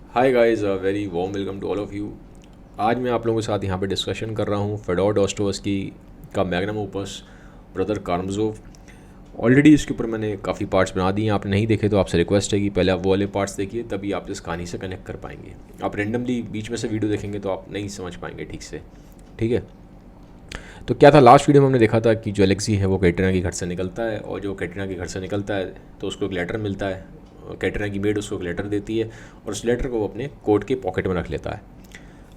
Hi guys, very warm welcome to all of you. आज मैं आप लोगों के साथ यहाँ पे डिस्कशन कर रहा हूँ फेडोर डॉस्टोवस्की का मैग्नम ओपस ब्रदर कारामज़ोव। ऑलरेडी इसके ऊपर मैंने काफ़ी पार्ट्स बना दिए हैं। आपने नहीं देखे तो आपसे रिक्वेस्ट है कि पहले आप वो वाले पार्ट्स देखिए, तभी आप इस कहानी से कनेक्ट कर पाएंगे। आप रेंडमली बीच में से वीडियो देखेंगे तो आप नहीं समझ पाएंगे ठीक से। ठीक है, तो क्या था, लास्ट वीडियो में हमने देखा था कि जो एलेक्सी है वो कैटरीना के घर से निकलता है, और जो कैटरीना के घर से निकलता है तो उसको एक लेटर मिलता है। कैटरीना की मेड उसको एक लेटर देती है और उस लेटर को वो अपने कोट के पॉकेट में रख लेता है।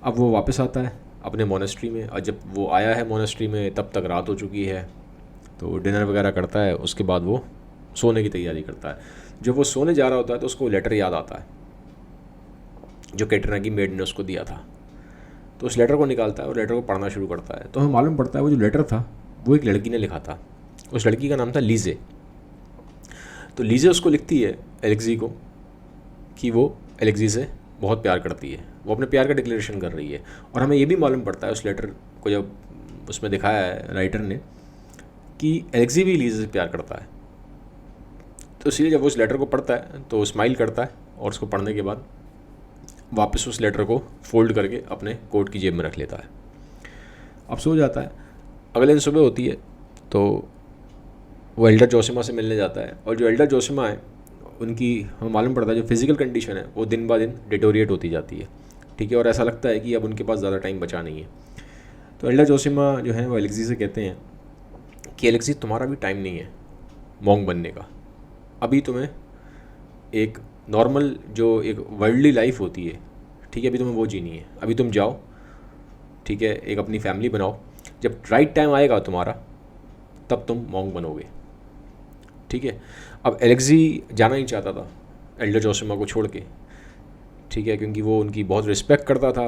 अब वो वापस आता है अपने मोनेस्ट्री में, और जब वो आया है मोनेस्ट्री में तब तक रात हो चुकी है। तो डिनर वगैरह करता है, उसके बाद वो सोने की तैयारी करता है। जब वो सोने जा रहा होता है तो उसको लेटर याद आता है जो कैटरीना की मेड ने उसको दिया था। तो उस लेटर को निकालता है और लेटर को पढ़ना शुरू करता है। तो हमें मालूम पड़ता है वो जो लेटर था वो एक लड़की ने लिखा था। उस लड़की का नाम था लीजे। तो लीजे उसको लिखती है एलेक्सी को कि वो एलेक्सी से बहुत प्यार करती है, वो अपने प्यार का डिक्लेरेशन कर रही है। और हमें ये भी मालूम पड़ता है उस लेटर को जब उसमें दिखाया है राइटर ने कि एलेक्सी भी लीजे से प्यार करता है। तो इसलिए जब वो उस लेटर को पढ़ता है तो स्माइल करता है और उसको पढ़ने के बाद वापस उस लेटर को फोल्ड करके अपने कोट की जेब में रख लेता है। अब सो जाता है। अगले दिन सुबह होती है तो वो एल्डर जोसिमा से मिलने जाता है, और जो एल्डर जोसिमा है उनकी हमें मालूम पड़ता है जो फिज़िकल कंडीशन है वो दिन ब दिन डिटोरिएट होती जाती है। ठीक है, और ऐसा लगता है कि अब उनके पास ज़्यादा टाइम बचा नहीं है। तो एल्डर जोसिमा जो है वो एलेक्सी से कहते हैं कि एलेक्सी, तुम्हारा भी टाइम नहीं है मॉन्क बनने का। अभी तुम्हें एक नॉर्मल जो एक वर्ल्डली लाइफ होती है, ठीक है, अभी तुम्हें वो जीनी है। अभी तुम जाओ, ठीक है, एक अपनी फैमिली बनाओ। जब राइट टाइम आएगा तुम्हारा तब तुम मॉन्क बनोगे। ठीक है, अब एलेक्सी जाना ही चाहता था एल्डर जोसिमा को छोड़ के। ठीक है, क्योंकि वो उनकी बहुत रिस्पेक्ट करता था,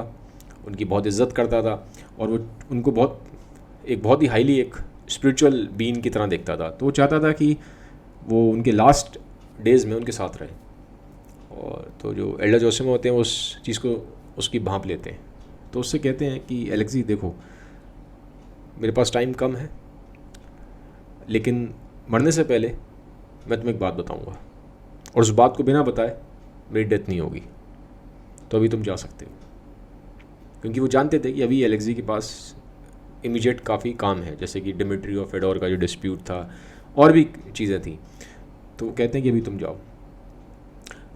उनकी बहुत इज़्ज़त करता था, और वो उनको बहुत ही हाईली एक स्पिरिचुअल बीइंग की तरह देखता था। तो वो चाहता था कि वो उनके लास्ट डेज़ में उनके साथ रहे। और तो जो एल्डर जोसिमा होते हैं वो उस चीज़ को उसकी भांप लेते हैं। तो उससे कहते हैं कि एलेक्सी देखो, मेरे पास टाइम कम है, लेकिन मरने से पहले मैं तुम्हें एक बात बताऊंगा, और उस बात को बिना बताए मेरी डेथ नहीं होगी। तो अभी तुम जा सकते हो। क्योंकि वो जानते थे कि अभी एलेक्सी के पास इमीडिएट काफ़ी काम है, जैसे कि डिमिट्री और फेडोर का जो डिस्प्यूट था और भी चीज़ें थी। तो वो कहते हैं कि अभी तुम जाओ।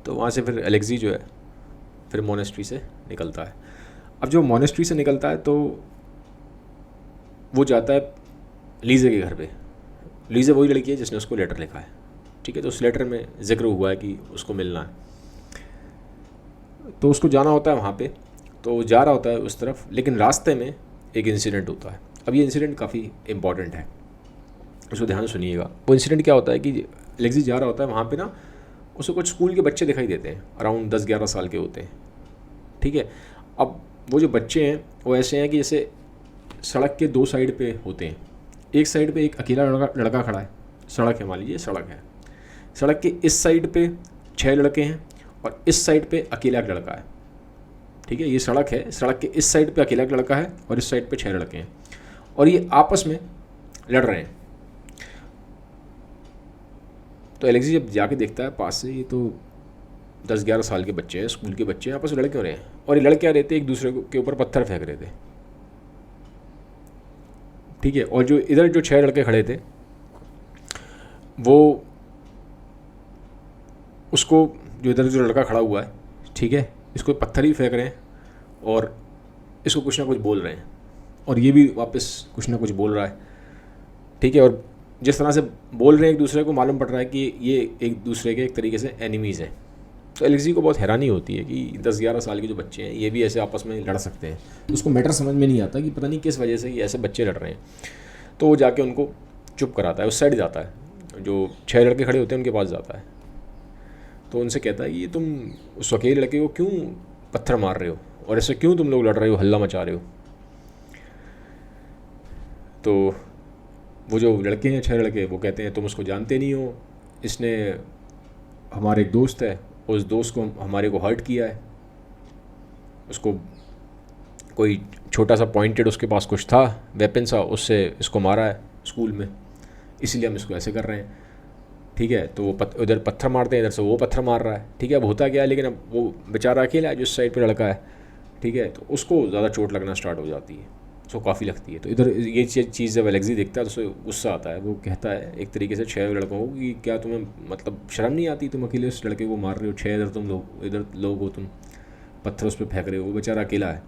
तो वहाँ से फिर एलेक्सी जो है फिर मोनेस्ट्री से निकलता है। अब जो मोनेस्ट्री से निकलता है तो वो जाता है लीजे के घर पे। लीजे वही लड़की है जिसने उसको लेटर लिखा है। ठीक है, तो उस लेटर में जिक्र हुआ है कि उसको मिलना है, तो उसको जाना होता है वहाँ पे। तो वो जा रहा होता है उस तरफ, लेकिन रास्ते में एक इंसिडेंट होता है। अब ये इंसिडेंट काफ़ी इंपॉर्टेंट है, उसको ध्यान से सुनिएगा। वो इंसिडेंट क्या होता है कि एलेक्सी जा रहा होता है वहाँ पे ना, उसको कुछ स्कूल के बच्चे दिखाई देते हैं, अराउंड 10-11 साल के होते हैं। ठीक है, अब वो जो बच्चे हैं वो ऐसे हैं कि जैसे सड़क के दो साइड पे होते हैं। एक साइड पे एक अकेला लड़का खड़ा है, सड़क है, मान लीजिए सड़क है। सड़क के इस साइड पे 6 लड़के हैं और इस साइड पे अकेला एक लड़का है। ठीक है, ये सड़क है, सड़क के इस साइड पे अकेला एक लड़का है और इस साइड पे 6 लड़के हैं, और ये आपस में लड़ रहे हैं। तो एलेक्सी जब जाके देखता है पास से, ये तो 10-11 साल के बच्चे हैं, स्कूल के बच्चे हैं, आपस में लड़ क्यों रहे हैं? और ये लड़ क्या रहे थे, एक दूसरे के ऊपर पत्थर फेंक रहे थे। ठीक है, और जो इधर जो 6 लड़के खड़े थे वो उसको, जो इधर जो लड़का खड़ा हुआ है, ठीक है, इसको पत्थर ही फेंक रहे हैं और इसको कुछ ना कुछ बोल रहे हैं, और ये भी वापस कुछ ना कुछ बोल रहा है। ठीक है, और जिस तरह से बोल रहे हैं एक दूसरे को, मालूम पड़ रहा है कि ये एक दूसरे के एक तरीके से एनिमीज़ हैं। तो एलेक्सी को बहुत हैरानी होती है कि 10-11 साल के जो बच्चे हैं ये भी ऐसे आपस में लड़ सकते हैं। तो उसको मैटर समझ में नहीं आता कि पता नहीं किस वजह से ये ऐसे बच्चे लड़ रहे हैं। तो वो जाके उनको चुप कराता है, उस साइड जाता है, जो 6 लड़के खड़े होते हैं उनके पास जाता है। तो उनसे कहता है कि ये तुम उस अकेले लड़के को क्यों पत्थर मार रहे हो, और ऐसे क्यों तुम लोग लड़ रहे हो, हल्ला मचा रहे हो? तो वो जो लड़के हैं 6 लड़के, वो कहते हैं तुम उसको जानते नहीं हो, इसने, हमारे एक दोस्त है, उस दोस्त को हमारे को हर्ट किया है, उसको कोई छोटा सा पॉइंटेड उसके पास कुछ था, वेपन सा, उससे इसको मारा है स्कूल में, इसीलिए हम इसको ऐसे कर रहे हैं। ठीक है, तो वो उधर पत्थर मारते हैं, इधर से वो पत्थर मार रहा है। ठीक है, अब होता क्या है, लेकिन अब वो बेचारा अकेला है जिस साइड पे लड़का है। ठीक है, तो उसको ज़्यादा चोट लगना स्टार्ट हो जाती है, उसको काफ़ी लगती है। तो इधर ये चीज़ जब एलेक्सी देखता है तो उसे गुस्सा आता है। वो कहता है एक तरीके से 6 लड़कों को कि क्या तुम्हें मतलब शर्म नहीं आती, तुम अकेले उस लड़के को मार रहे हो, 6 इधर लोग हो, तुम पत्थर उस पर फेंक रहे हो, वो बेचारा अकेला है,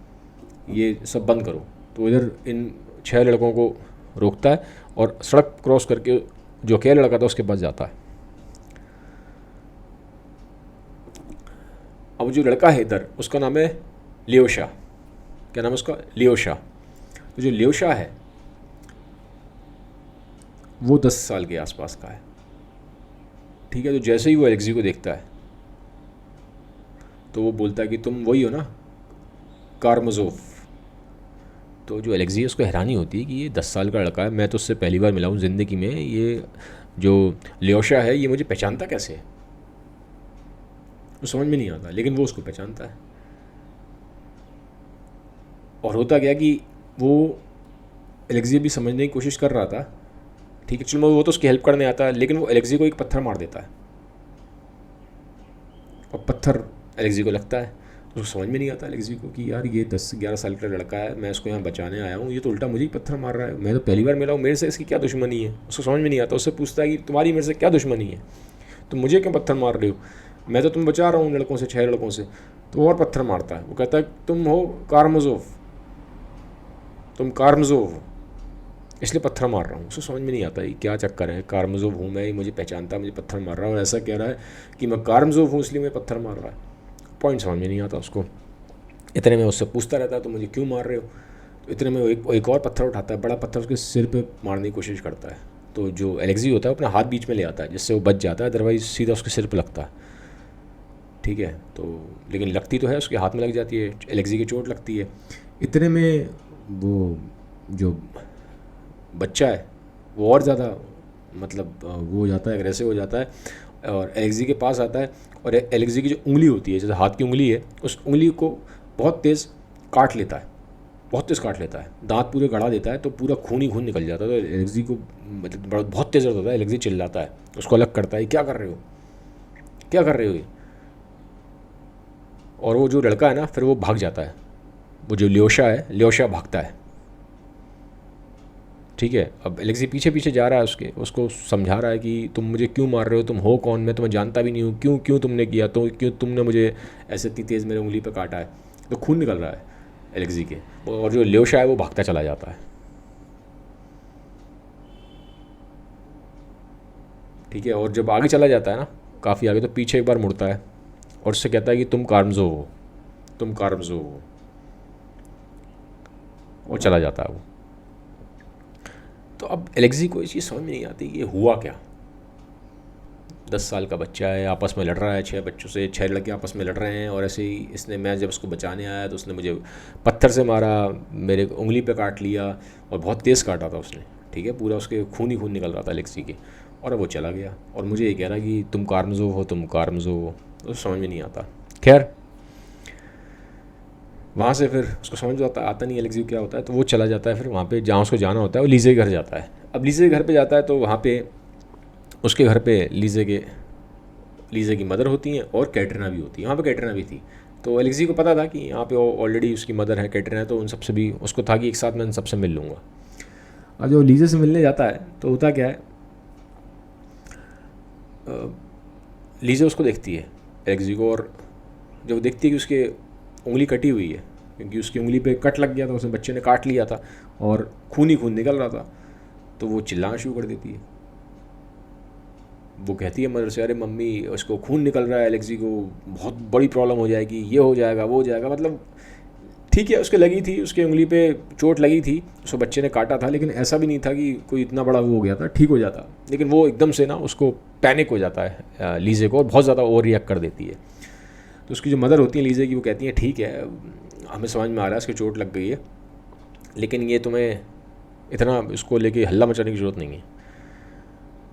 ये सब बंद करो। तो इधर इन 6 लड़कों को रोकता है और सड़क क्रॉस करके जो अकेला लड़का था उसके पास जाता है। अब जो लड़का है इधर, उसका नाम है लियोशा। क्या नाम है उसका? लियोशा। तो जो लियोशा है वो 10 साल के आसपास का है। ठीक है, तो जैसे ही वो एलेक्सी को देखता है तो वो बोलता है कि तुम वही हो ना, कारमजोव। तो जो एलेक्सी है उसको हैरानी होती है कि ये 10 साल का लड़का है, मैं तो उससे पहली बार मिला हूँ ज़िंदगी में, ये जो लियोशा है ये मुझे पहचानता कैसे है? वो समझ में नहीं आता, लेकिन वो उसको पहचानता है। और होता क्या कि वो एलेक्सी भी समझने की कोशिश कर रहा था। ठीक है, चलो वो तो उसकी हेल्प करने आता है, लेकिन वो एलेक्सी को एक पत्थर मार देता है और पत्थर एलेक्सी को लगता है। उसको समझ में नहीं आता एलेक्सी को कि यार ये 10-11 साल का लड़का है, मैं इसको यहाँ बचाने आया हूँ, ये तो उल्टा मुझे ही पत्थर मार रहा है, मैं तो पहली बार मिला हूँ, मेरे से इसकी क्या दुश्मनी है? उसको समझ में नहीं आता। उससे पूछता है कि तुम्हारी मेरे से क्या दुश्मनी है, तुम मुझे क्यों पत्थर मार रहे हो? मैं तो तुम बचा रहा हूँ लड़कों से, 6 लड़कों से। तो और पत्थर मारता है। वो कहता है तुम हो कारमजोव, तुम कारमजोव हो, इसलिए पत्थर मार रहा हूँ। उसको समझ में नहीं आता ये क्या चक्कर है, कारमजोव हूँ मैं, मुझे पहचानता, मुझे पत्थर मार रहा है, और ऐसा कह रहा है कि मैं कारमजोव हूँ इसलिए मैं पत्थर मार रहा है। पॉइंट समझ में नहीं आता उसको। इतने में उससे पूछता रहता है तो मुझे क्यों मार रहे हो? तो इतने में एक और पत्थर उठाता है, बड़ा पत्थर उसके सिर पे मारने की कोशिश करता है। तो जो एलेक्सी होता है अपना हाथ बीच में ले आता है जिससे वो बच जाता है, अदरवाइज सीधा उसके सिर पे लगता है। ठीक है, तो लेकिन लगती तो है, उसके हाथ में लग जाती है, एलेक्सी की चोट लगती है। इतने में वो जो बच्चा है वो और ज़्यादा मतलब वो हो जाता है, एग्रेसिव हो जाता है और एलेक्सी के पास आता है। और एलेक्सी की जो उंगली होती है, जैसे हाथ की उंगली है, उस उंगली को बहुत तेज़ काट लेता है, बहुत तेज़ काट लेता है, दांत पूरे गड़ा देता है, तो पूरा खून ही खून निकल जाता है। तो एलेक्सी को मतलब बहुत तेज़ दर्द होता है। एलेक्सी चिल्लाता है, उसको अलग करता है, क्या कर रहे हो, क्या कर रहे हो ये? और वो जो लड़का है ना, फिर वो भाग जाता है। वो जो लियोशा है, लियोशा भागता है। ठीक है, अब एलेक्सी पीछे पीछे जा रहा है उसको समझा रहा है कि तुम मुझे क्यों मार रहे हो, तुम हो कौन, मैं तुम्हें जानता भी नहीं हूँ, क्यों क्यों तुमने किया, तो क्यों तुमने मुझे ऐसे इतनी तेज़ मेरे उंगली पे काटा है? तो खून निकल रहा है एलेक्सी के, और जो लियोशा है वो भागता चला जाता है। ठीक है, और जब आगे चला जाता है ना, काफ़ी आगे, तो पीछे एक बार मुड़ता है और उससे कहता है कि तुम कारमजो हो, तुम कारमजो हो, और चला जाता है वो। तो अब एलेक्सी को ये चीज़ समझ में नहीं आती कि ये हुआ क्या। 10 साल का बच्चा है, आपस में लड़ रहा है, 6 बच्चों से, 6 लड़के आपस में लड़ रहे हैं, और ऐसे ही इसने, मैं जब उसको बचाने आया तो उसने मुझे पत्थर से मारा, मेरे उंगली पे काट लिया, और बहुत तेज़ काटा था उसने। ठीक है, पूरा उसके खून ही खून निकल रहा था एलेक्सी के, और अब वो चला गया और मुझे ये कह रहा कि तुम कारमजो हो, तुम कारमजो हो। तो समझ में नहीं आता। खैर, वहाँ से फिर उसको समझ में आता नहीं एलेक्सी को क्या होता है, तो वो चला जाता है फिर वहाँ पे जहाँ उसको जाना होता है, वो लीजे के घर जाता है। अब लीजे के घर पे जाता है तो वहाँ पे उसके घर पे लीजे की मदर होती हैं और कैटरीना भी होती है। वहाँ पे कैटरीना भी थी। तो एलेक्सी को पता था कि यहाँ पे ऑलरेडी उसकी मदर है कैटरीना, तो उन सबसे भी उसको था कि एक साथ मैं उन सबसे मिल लूँगा। और जो लीजे से मिलने जाता है तो होता क्या है, लीजे उसको देखती है एलेक्सी को, और जब देखती है कि उसके उंगली कटी हुई है, क्योंकि उसकी उंगली पे कट लग गया था, उसने बच्चे ने काट लिया था और खून ही खून निकल रहा था, तो वो चिल्लाना शुरू कर देती है। वो कहती है मदर से, अरे मम्मी उसको खून निकल रहा है, एलेक्सी को बहुत बड़ी प्रॉब्लम हो जाएगी, ये हो जाएगा, वो हो जाएगा। मतलब ठीक है, उसके लगी थी, उसके उंगली पे चोट लगी थी, उसको बच्चे ने काटा था, लेकिन ऐसा भी नहीं था कि कोई इतना बड़ा वो हो गया था, ठीक हो जाता। लेकिन वो एकदम से ना उसको पैनिक हो जाता है लीजे को, और बहुत ज़्यादा ओवर रिएक्ट कर देती है। तो उसकी जो मदर होती है लीजे की, वो कहती है ठीक है, हमें समझ में आ रहा है इसकी चोट लग गई है, लेकिन ये तुम्हें इतना इसको लेके हल्ला मचाने की ज़रूरत नहीं है।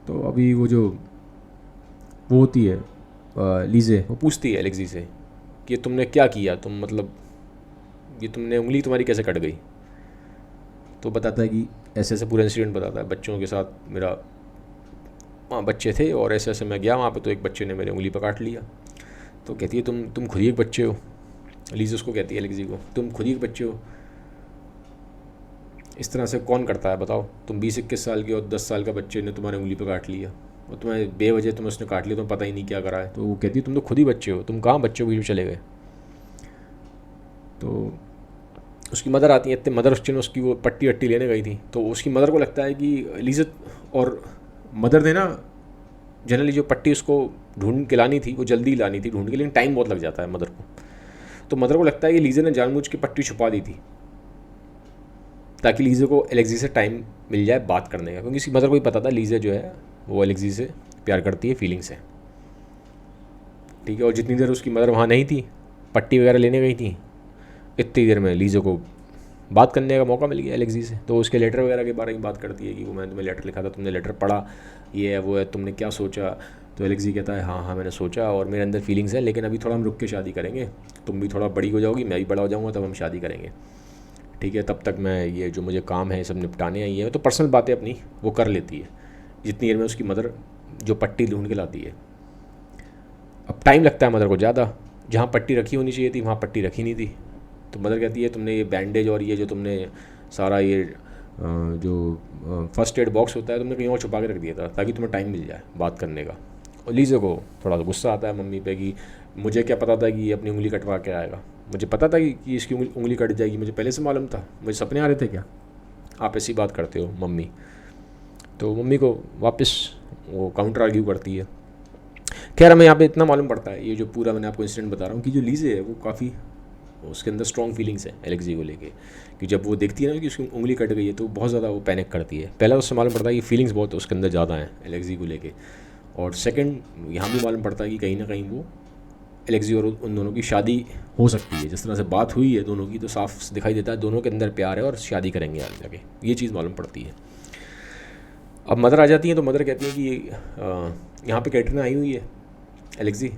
तो अभी वो होती है लीजे, वो पूछती है एलेक्सी से कि तुमने क्या किया, तुम मतलब ये तुमने उंगली तुम्हारी कैसे कट गई? तो बताता है कि ऐसे ऐसे पूरा इंसिडेंट बताता है, बच्चों के साथ मेरा वहाँ बच्चे थे और ऐसे ऐसे मैं गया वहाँ पे, तो एक बच्चे ने मेरी उंगली पर काट लिया। तो कहती है तुम खुद ही एक बच्चे हो। लीज़ उसको कहती है एलेक्सी को, तुम खुद ही एक बच्चे हो, इस तरह से कौन करता है बताओ। तुम 20-21 साल के और 10 साल का बच्चे ने तुम्हारे उंगली पर काट लिया और तुम्हें बेवजह तुम्हें उसने काट लिया, तुम्हें पता ही नहीं क्या करा है। तो वो कहती है तुम तो खुद ही बच्चे हो, तुम कहाँ बच्चों के बीच में चले गए। तो उसकी मदर आती है, इतने मदर उसने उसकी वो पट्टी वट्टी लेने गई थी। तो उसकी मदर को लगता है कि लिज़त और मदर ने ना जनरली जो पट्टी उसको ढूंढ के लानी थी वो जल्दी लानी थी ढूंढ के, लेकिन टाइम बहुत लग जाता है मदर को। तो मदर को लगता है कि लीज़ा ने जानबूझ के पट्टी छुपा दी थी ताकि लीज़ा को एलेक्सी से टाइम मिल जाए बात करने का, क्योंकि इसकी मदर को ही पता था लीज़ा जो है वो एलेक्सी से प्यार करती है, फीलिंग्स है, ठीक है। और जितनी देर उसकी मदर वहाँ नहीं थी, पट्टी वगैरह लेने गई थी, इतनी देर में लीज़ा को बात करने का मौका मिल गया एलेक्सी से। तो उसके लेटर वगैरह के बारे में बात करती है कि वो मैंने तुम्हें लेटर लिखा था, तुमने लेटर पढ़ा, ये है वो है, तुमने क्या सोचा। तो एलेक्सी कहता है हाँ हाँ मैंने सोचा और मेरे अंदर फीलिंग्स है, लेकिन अभी थोड़ा हम रुक के शादी करेंगे, तुम भी थोड़ा बड़ी हो जाओगी, मैं भी बड़ा हो जाऊँगा, तब हम शादी करेंगे, ठीक है। तब तक मैं ये जो मुझे काम है सब निपटाने आई है। तो पर्सनल बातें अपनी वो कर लेती है जितनी देर में उसकी मदर जो पट्टी ढूंढ के लाती है। अब टाइम लगता है मदर को ज़्यादा, जहाँ पट्टी रखी होनी चाहिए थी वहाँ पट्टी रखी नहीं थी। तो मदर कहती है तुमने ये बैंडेज और ये जो तुमने सारा ये जो फर्स्ट एड बॉक्स होता है तुमने कहीं और छुपा के रख दिया था ताकि तुम्हें टाइम मिल जाए बात करने का। और लीज़ा को थोड़ा सा गुस्सा आता है मम्मी पे कि मुझे क्या पता था कि ये अपनी उंगली कटवा के आएगा, मुझे पता था कि इसकी उंगली कट जाएगी, मुझे पहले से मालूम था, मुझे सपने आ रहे थे क्या, आप ऐसी बात करते हो मम्मी। तो मम्मी को वापस वो काउंटर आर्ग्यू करती है। खैर हमें यहाँ पे इतना मालूम पड़ता है, ये जो पूरा मैंने आपको इंसिडेंट बता रहा हूँ, कि जो लीज़ा है वो काफ़ी उसके अंदर स्ट्रॉन्ग फीलिंग्स है एलेक्सी को लेके, कि जब वो देखती है ना कि उसकी उंगली कट गई है तो बहुत ज़्यादा वो पैनिक करती है। पहला उससे मालूम पड़ता है कि फीलिंग्स बहुत उसके अंदर ज़्यादा हैं एलेक्सी को लेके, और सेकंड यहाँ भी मालूम पड़ता है कि कहीं ना कहीं वो एलेक्सी और उन दोनों की शादी हो सकती है। जिस तरह से बात हुई है दोनों की तो साफ दिखाई देता है दोनों के अंदर प्यार है और शादी करेंगे आगे जाके, ये चीज़ मालूम पड़ती है। अब मदर आ जाती है तो मदर कहती है कि यहाँ पे कैटरीना आई हुई है। एलेक्सी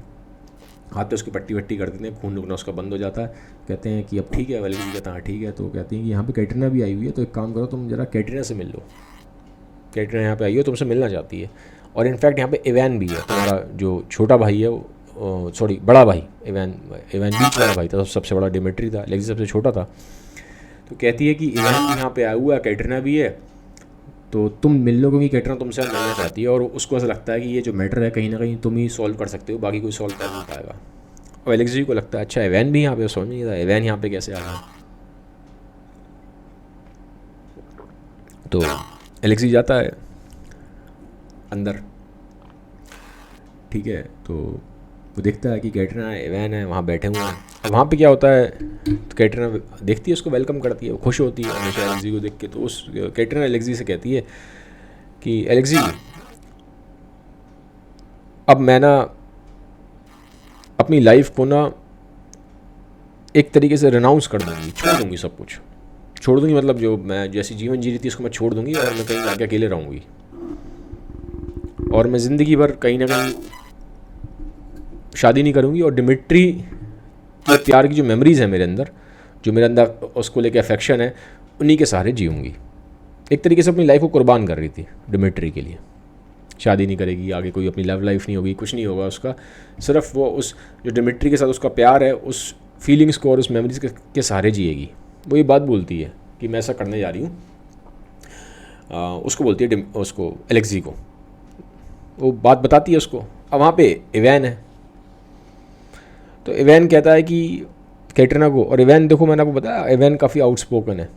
हाथ पे उसकी पट्टी वट्टी कर देते हैं, खून रुकना उसका बंद हो जाता है। कहते हैं कि अब ठीक है, एलेक्सी कहता है हाँ ठीक है। तो कहती हैं कि यहाँ पे कैटरीना भी आई हुई है, तो एक काम करो तुम ज़रा कैटरीना से मिल लो, कैटरीना यहाँ पे आई हो तुमसे मिलना चाहती है। और इनफैक्ट यहाँ पे इवान भी है, तुम्हारा जो छोटा भाई है सॉरी बड़ा भाई इवान बीच वाला भाई था, सबसे बड़ा डिमिट्री था, एलेक्सी सबसे छोटा था। तो कहती है कि इवान भी यहाँ पे आया हुआ है, कैटरीना भी है, तो तुम मिल लो, क्योंकि कैटरीना तुमसे मिलना चाहती है और उसको ऐसा लगता है कि ये जो मैटर है कहीं ना कहीं तुम ही सॉल्व कर सकते हो, बाकी कोई सॉल्व कर नहीं पाएगा। और एलेक्सी को लगता है अच्छा इवान भी यहाँ पे, समझ नहीं था इवान यहाँ पे कैसे आ गया। तो एलेक्सी जाता है अंदर, ठीक है। तो वो देखता है कि कैटरीना इवान है वहाँ बैठे हुए हैं। अब वहाँ पे क्या होता है, तो कैटरीना देखती है उसको, वेलकम करती है, वो खुश होती है हमेशा एलेक्सी को देख के। तो उस कैटरीना एलेक्सी से कहती है कि एलेक्सी अब मैं ना अपनी लाइफ को ना एक तरीके से रिनाउंस कर दूँगी, छोड़ दूँगी, सब कुछ छोड़ दूँगी, मतलब जो मैं जैसी जीवन जी रही थी उसको मैं छोड़ दूँगी और मैं कहीं जाके अकेले रहूँगी और मैं ज़िंदगी भर कहीं ना कहीं शादी नहीं करूँगी और डिमिट्री के प्यार की जो मेमोरीज़ हैं मेरे अंदर, जो मेरे अंदर उसको लेके अफेक्शन है, उन्हीं के सहारे जीऊँगी। एक तरीके से अपनी लाइफ को कुर्बान कर रही थी डिमिट्री के लिए। शादी नहीं करेगी, आगे कोई अपनी लव लाइफ नहीं होगी, कुछ नहीं होगा उसका, सिर्फ वो उस जो डिमिट्री के साथ उसका प्यार है उस फीलिंग्स को और उस मेमोरीज़ के सहारे जिएगी। वो ये बात बोलती है कि मैं ऐसा करने जा रही हूँ, उसको बोलती है उसको एलेक्सी को, वो बात बताती है उसको। अब वहाँ पे इवान है, तो इवान कहता है कि कैटरीना को, और इवान देखो मैंने आपको बताया इवान काफ़ी आउटस्पोकन है,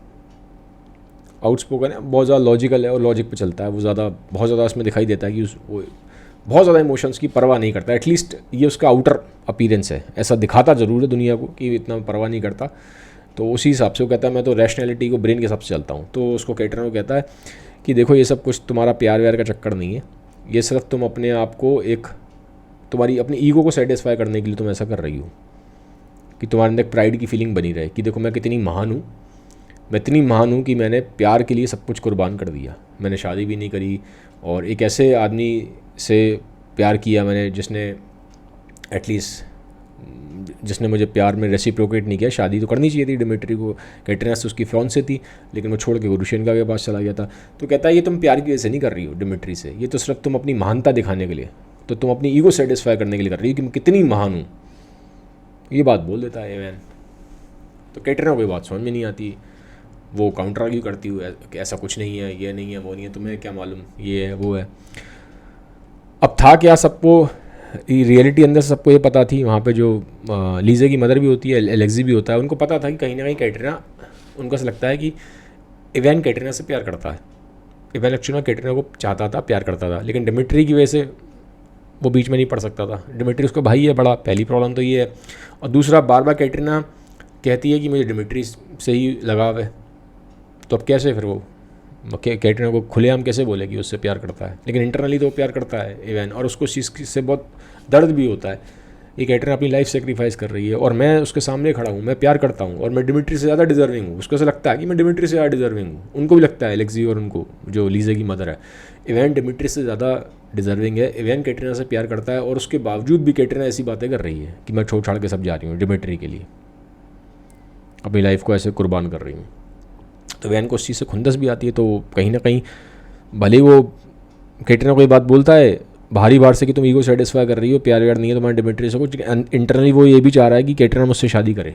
बहुत ज़्यादा लॉजिकल है और लॉजिक पे चलता है वो, बहुत ज़्यादा इसमें दिखाई देता है कि वो बहुत ज़्यादा इमोशंस की परवाह नहीं करता। एटलीस्ट ये उसका आउटर अपीयरेंस है, ऐसा दिखाता ज़रूर है दुनिया को कि इतना परवाह नहीं करता। तो उसी हिसाब से वो कहता है मैं तो रैशनैलिटी को, ब्रेन के हिसाब से चलता हूँ। तो उसको कैटरीना को कहता है कि देखो ये सब कुछ तुम्हारा प्यार व्यार का चक्कर नहीं है, ये सिर्फ तुम अपने आप को तुम्हारी अपनी ईगो को सेटिस्फाई करने के लिए तुम ऐसा कर रही हो कि तुम्हारे अंदर प्राइड की फीलिंग बनी रहे कि देखो मैं कितनी महान हूँ, मैं इतनी महान हूँ कि मैंने प्यार के लिए सब कुछ कुर्बान कर दिया, मैंने शादी भी नहीं करी और एक ऐसे आदमी से प्यार किया मैंने जिसने एटलीस्ट जिसने मुझे प्यार में रेसिप्रोकेट नहीं किया। शादी तो करनी चाहिए थी डिमिट्री को, कैटरीना से उसकी फियांसे थी, लेकिन वो छोड़ के गुरुशेनका के पास चला गया था। तो कहता है ये तुम प्यार की वजह से नहीं कर रही हो डिमिट्री से, ये तो सिर्फ तुम अपनी महानता दिखाने के लिए, तो तुम अपनी ईगो सेटिस्फाई करने के लिए कर रही हो कि मैं कितनी महान हूँ। ये बात बोल देता है एवन। तो कैटरीना को ये बात समझ में नहीं आती, वो काउंटर आर्ग्यू करती हुई कि ऐसा कुछ नहीं है, ये नहीं है, वो नहीं है, तुम्हें क्या मालूम, ये है वो है। अब था क्या, सबको रियलिटी अंदर सबको ये पता थी, वहाँ पे जो लीजे की मदर भी होती है, एलेक्सी भी होता है, उनको पता था कि कहीं ना कहीं कैटरीना, उनको ऐसा लगता है कि इवैन कैटरीना से प्यार करता है। इवैन एक्चुअली कैटरीना को चाहता था, प्यार करता था, लेकिन डिमिट्री की वजह से वो बीच में नहीं पड़ सकता था। डिमिट्री उसका भाई है बड़ा, पहली प्रॉब्लम तो ये है। और दूसरा, बार बार कैटरीना कहती है कि मुझे डिमिट्री से ही लगाव है, तो अब कैसे फिर वो कैटरीना को खुलेआम कैसे बोले कि उससे प्यार करता है, लेकिन इंटरनली तो वो प्यार करता है इवैन, और उसको इस चीज़ से बहुत दर्द भी होता है। ये कैटरीना अपनी लाइफ सेक्रीफाइस कर रही है और मैं उसके सामने खड़ा हूँ, मैं प्यार करता हूँ और मैं डिमिट्री से ज़्यादा डिजर्विंग हूँ। उसको ऐसा लगता है कि मैं डिमिट्री से ज़्यादा डिजर्विंग हूँ, उनको भी लगता है, एलेक्सी और उनको जो लीजे की मदर है। इवैन डिमिट्री से ज़्यादा डिजर्विंग है, इवैन कैटरीना से प्यार करता है, और उसके बावजूद भी कैटरीना ऐसी बातें कर रही है कि मैं छोड़ छाड़ के सब जा रही हूँ डिमिट्री के लिए, अपनी लाइफ को ऐसे कुर्बान कर रही हूँ। तो इवैन को उस चीज़ से खुंदस भी आती है। तो कहीं ना कहीं भले वो कैटरीना को ये बात बोलता है भारी बार से कि तुम ईगो सेटिस्फाई कर रही हो, प्यार व्यार नहीं है तुम्हारे डिमिट्री से कुछ, इंटरनली वो ये भी चाह रहा है कि कैटरीना मुझसे शादी करे।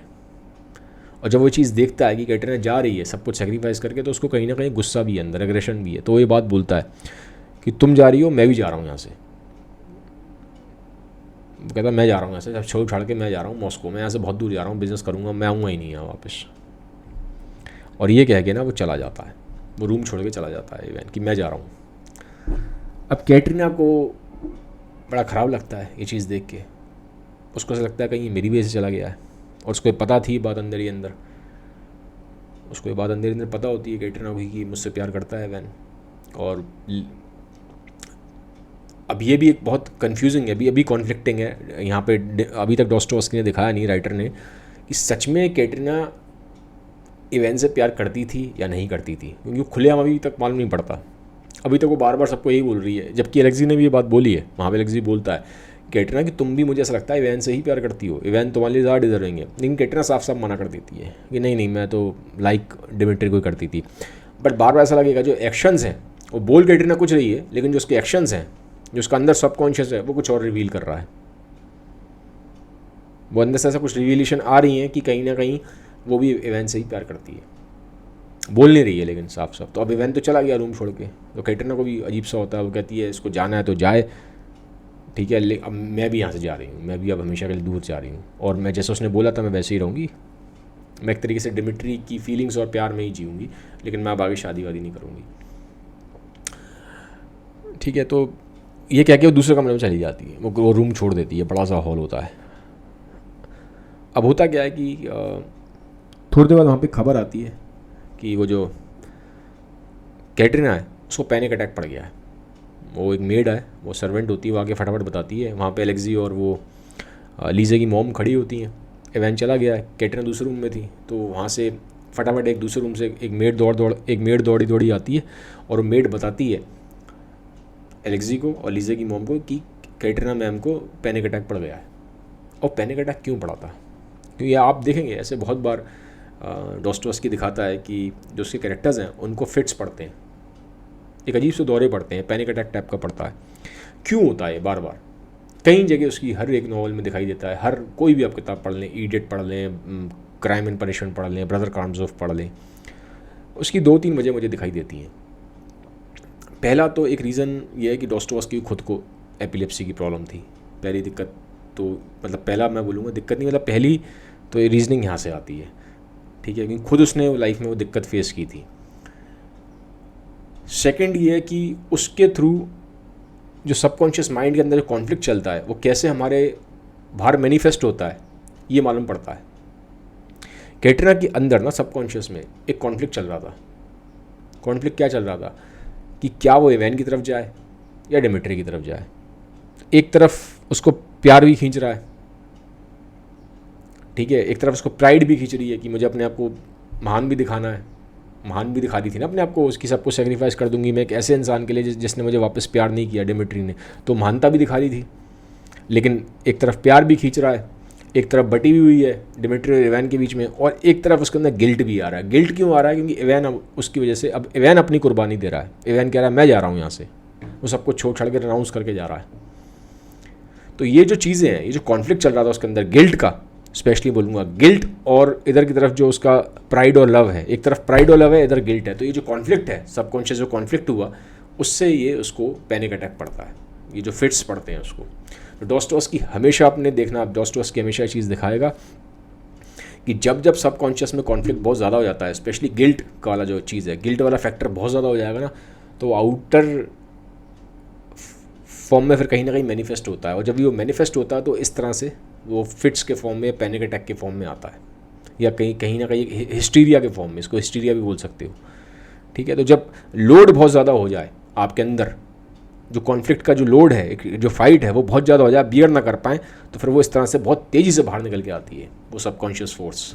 और जब वो चीज़ देखता है कि कैटरीना जा रही है सब कुछ सेक्रीफाइस करके, तो उसको कहीं ना कहीं गुस्सा भी है अंदर, एग्रेशन भी है। तो वो ये बात बोलता है कि तुम जा रही हो, मैं भी जा रहा हूँ यहाँ से। वो कहता है मैं जा रहा हूँ यहाँ से, जब छोड़ छाड़ के मैं जा रहा हूँ मॉस्को, मैं यहाँ से बहुत दूर जा रहा हूँ, बिज़नेस करूँगा, मैं आऊँगा ही नहीं यहाँ वापस। और ये कह के ना वो चला जाता है, वो रूम छोड़ के चला जाता है इवैन कि मैं जा रहा हूँ। अब कैटरीना को बड़ा ख़राब लगता है ये चीज़ देख के, उसको ऐसा लगता है कहीं मेरी वजह से चला गया है, और उसको पता थी बात अंदर ही अंदर, उसको ये बात अंदर ही अंदर पता होती है कैटरीना को कि मुझसे प्यार करता है इवैन। और अब ये भी एक बहुत कंफ्यूजिंग है, अभी कॉन्फ्लिक्टिंग है यहाँ पे। अभी तक डॉस्टोवस्की ने दिखाया नहीं, राइटर ने, कि सच में कैटरीना इवैन से प्यार करती थी या नहीं करती थी, क्योंकि खुलेआम अभी तक मालूम नहीं पड़ता। अभी तक वो बार बार सबको यही बोल रही है, जबकि एलेक्सी ने भी ये बात बोली है। वहाँ पे एलेक्सी बोलता है कैटरीना कि तुम भी मुझे ऐसा लगता है इवैन से ही प्यार करती हो, इवैन तुम्हारे लिए ज़्यादा डिजर्विंग है। लेकिन कैटरीना साफ साफ मना कर देती है कि नहीं मैं तो लाइक डिमिट्री को ही करती थी। बट बार बार ऐसा लगेगा जो एक्शंस हैं वो बोल कैटरीना कुछ रही है, लेकिन जो उसके एक्शंस हैं, जो उसका अंदर सबकॉन्शियस है, वो कुछ और रिवील कर रहा है। वो अंदर से ऐसा कुछ रिवीलेशन आ रही है कि कहीं ना कहीं वो भी इवैन से ही प्यार करती है, बोल नहीं रही है लेकिन साफ साफ। तो अब इवैन तो चला गया रूम छोड़ के, तो कैटरीना को भी अजीब सा होता है। वो कहती है इसको जाना है तो जाए, ठीक है, अब मैं भी यहाँ से जा रही हूँ, मैं भी अब हमेशा के लिए दूर जा रही हूँ, और मैं जैसे उसने बोला था मैं वैसे ही रहूँगी, मैं एक तरीके से डिमिट्री की फीलिंग्स और प्यार में ही जीऊँगी, लेकिन मैं अब आगे शादी वादी नहीं करूँगी। ठीक है, तो ये कह के वो दूसरे कमरे में चली जाती है, वो रूम छोड़ देती है, बड़ा सा हॉल होता है। अब होता क्या है कि थोड़ी देर बाद वहाँ पे खबर आती है कि वो जो कैटरीना है उसको पैनिक अटैक पड़ गया है। वो एक मेड है, वो सर्वेंट होती है, वो आके फटाफट बताती है। वहाँ पे एलेक्सी और वो लीजे की मॉम खड़ी होती हैं। इवैन चला गया है, कैटरीना दूसरे रूम में थी, तो वहाँ से फटाफट एक दूसरे रूम से एक मेड दौड़ी आती है, और वो मेड बताती है एलेक्सी को और लीजे की मॉम को कि कैटरीना मैम को पैनिक अटैक पड़ गया है। और पैनिक अटैक क्यों पड़ा था, क्योंकि आप देखेंगे ऐसे बहुत बार डॉस्टोवस्की दिखाता है कि जो उसके कैरेक्टर्स हैं उनको फिट्स पड़ते हैं, एक अजीब से दौरे पड़ते हैं, पैनिक अटैक टाइप का पड़ता है। क्यों होता है बार बार, कई जगह उसकी हर एक नॉवल में दिखाई देता है। हर कोई भी आप किताब पढ़ लें, इडियट पढ़ लें, क्राइम एंड पनिशमेंट पढ़ लें, ब्रदर कारामाज़ोव पढ़ लें, उसकी 2-3 वजह मुझे दिखाई देती हैं। पहला तो एक रीज़न ये है कि डॉस्टोवस्की खुद को एपिलेप्सी की प्रॉब्लम थी। पहली दिक्कत तो मतलब पहला मैं बोलूँगा दिक्कत नहीं, मतलब पहली तो ये रीजनिंग यहाँ से आती है, ठीक है, क्योंकि खुद उसने लाइफ में वो दिक्कत फेस की थी। सेकंड ये है कि उसके थ्रू जो सबकॉन्शियस माइंड के अंदर जो कॉन्फ्लिक्ट चलता है वो कैसे हमारे बाहर मैनिफेस्ट होता है ये मालूम पड़ता है। कैटरीना के अंदर ना सबकॉन्शियस में एक कॉन्फ्लिक्ट चल रहा था। कॉन्फ्लिक्ट क्या चल रहा था कि क्या वो इवैन की तरफ जाए या डिमिट्री की तरफ जाए। एक तरफ उसको प्यार भी खींच रहा है, ठीक है, एक तरफ उसको प्राइड भी खींच रही है कि मुझे अपने आप को महान भी दिखाना है। महान भी दिखा दी थी ना अपने आप को, उसकी सबको सेक्रीफाइस कर दूंगी मैं एक ऐसे इंसान के लिए जिसने मुझे वापस प्यार नहीं किया, डिमिट्री ने, तो महानता भी दिखा दी थी। लेकिन एक तरफ प्यार भी खींच रहा है, एक तरफ बटी हुई है डिमिट्री और इवैन के बीच में, और एक तरफ उसके अंदर गिल्ट भी आ रहा है। गिल्ट क्यों आ रहा है? क्योंकि इवैन अब उसकी वजह से, अब इवैन अपनी कुर्बानी दे रहा है। इवैन कह रहा है मैं जा रहा हूँ यहाँ से, वो सबको छोड़ छाड़ के अनाउंस करके जा रहा है। तो ये जो चीज़ें हैं, ये जो कॉन्फ्लिक्ट चल रहा था उसके अंदर गिल्ट का, स्पेशली बोलूँगा गिल्ट, और इधर की तरफ जो उसका प्राइड और लव है, एक तरफ प्राइड और लव है, इधर गिल्ट है। तो ये जो कॉन्फ्लिक्ट है, सबकॉन्शियस जो कॉन्फ्लिक्ट हुआ, उससे ये उसको पैनिक अटैक पड़ता है, ये जो फिट्स पड़ते हैं उसको। तो डॉस्टोव्स्की हमेशा आपने देखना, आप डॉस्टोव्स्की हमेशा ये चीज़ दिखाएगा कि जब जब सबकॉन्शियस में कॉन्फ्लिक्ट बहुत ज़्यादा हो जाता है, स्पेशली गिल्ट वाला जो चीज़ है, गिल्ट वाला फैक्टर बहुत ज़्यादा हो जाएगा ना, तो आउटर फॉर्म में फिर कहीं ना कहीं मैनिफेस्ट होता है। और जब वो मैनिफेस्ट होता है तो इस तरह से वो फिट्स के फॉर्म में, पैनिक अटैक के फॉर्म में आता है, या कहीं ना कहीं हिस्टीरिया के फॉर्म में, इसको हिस्टीरिया भी बोल सकते हो। ठीक है, तो जब लोड बहुत ज़्यादा हो जाए आपके अंदर, जो कॉन्फ्लिक्ट का जो लोड है, जो फाइट है, वो बहुत ज़्यादा हो जाए, बियर ना कर पाएँ, तो फिर वो इस तरह से बहुत तेज़ी से बाहर निकल के आती है वो सबकॉन्शियस फोर्स।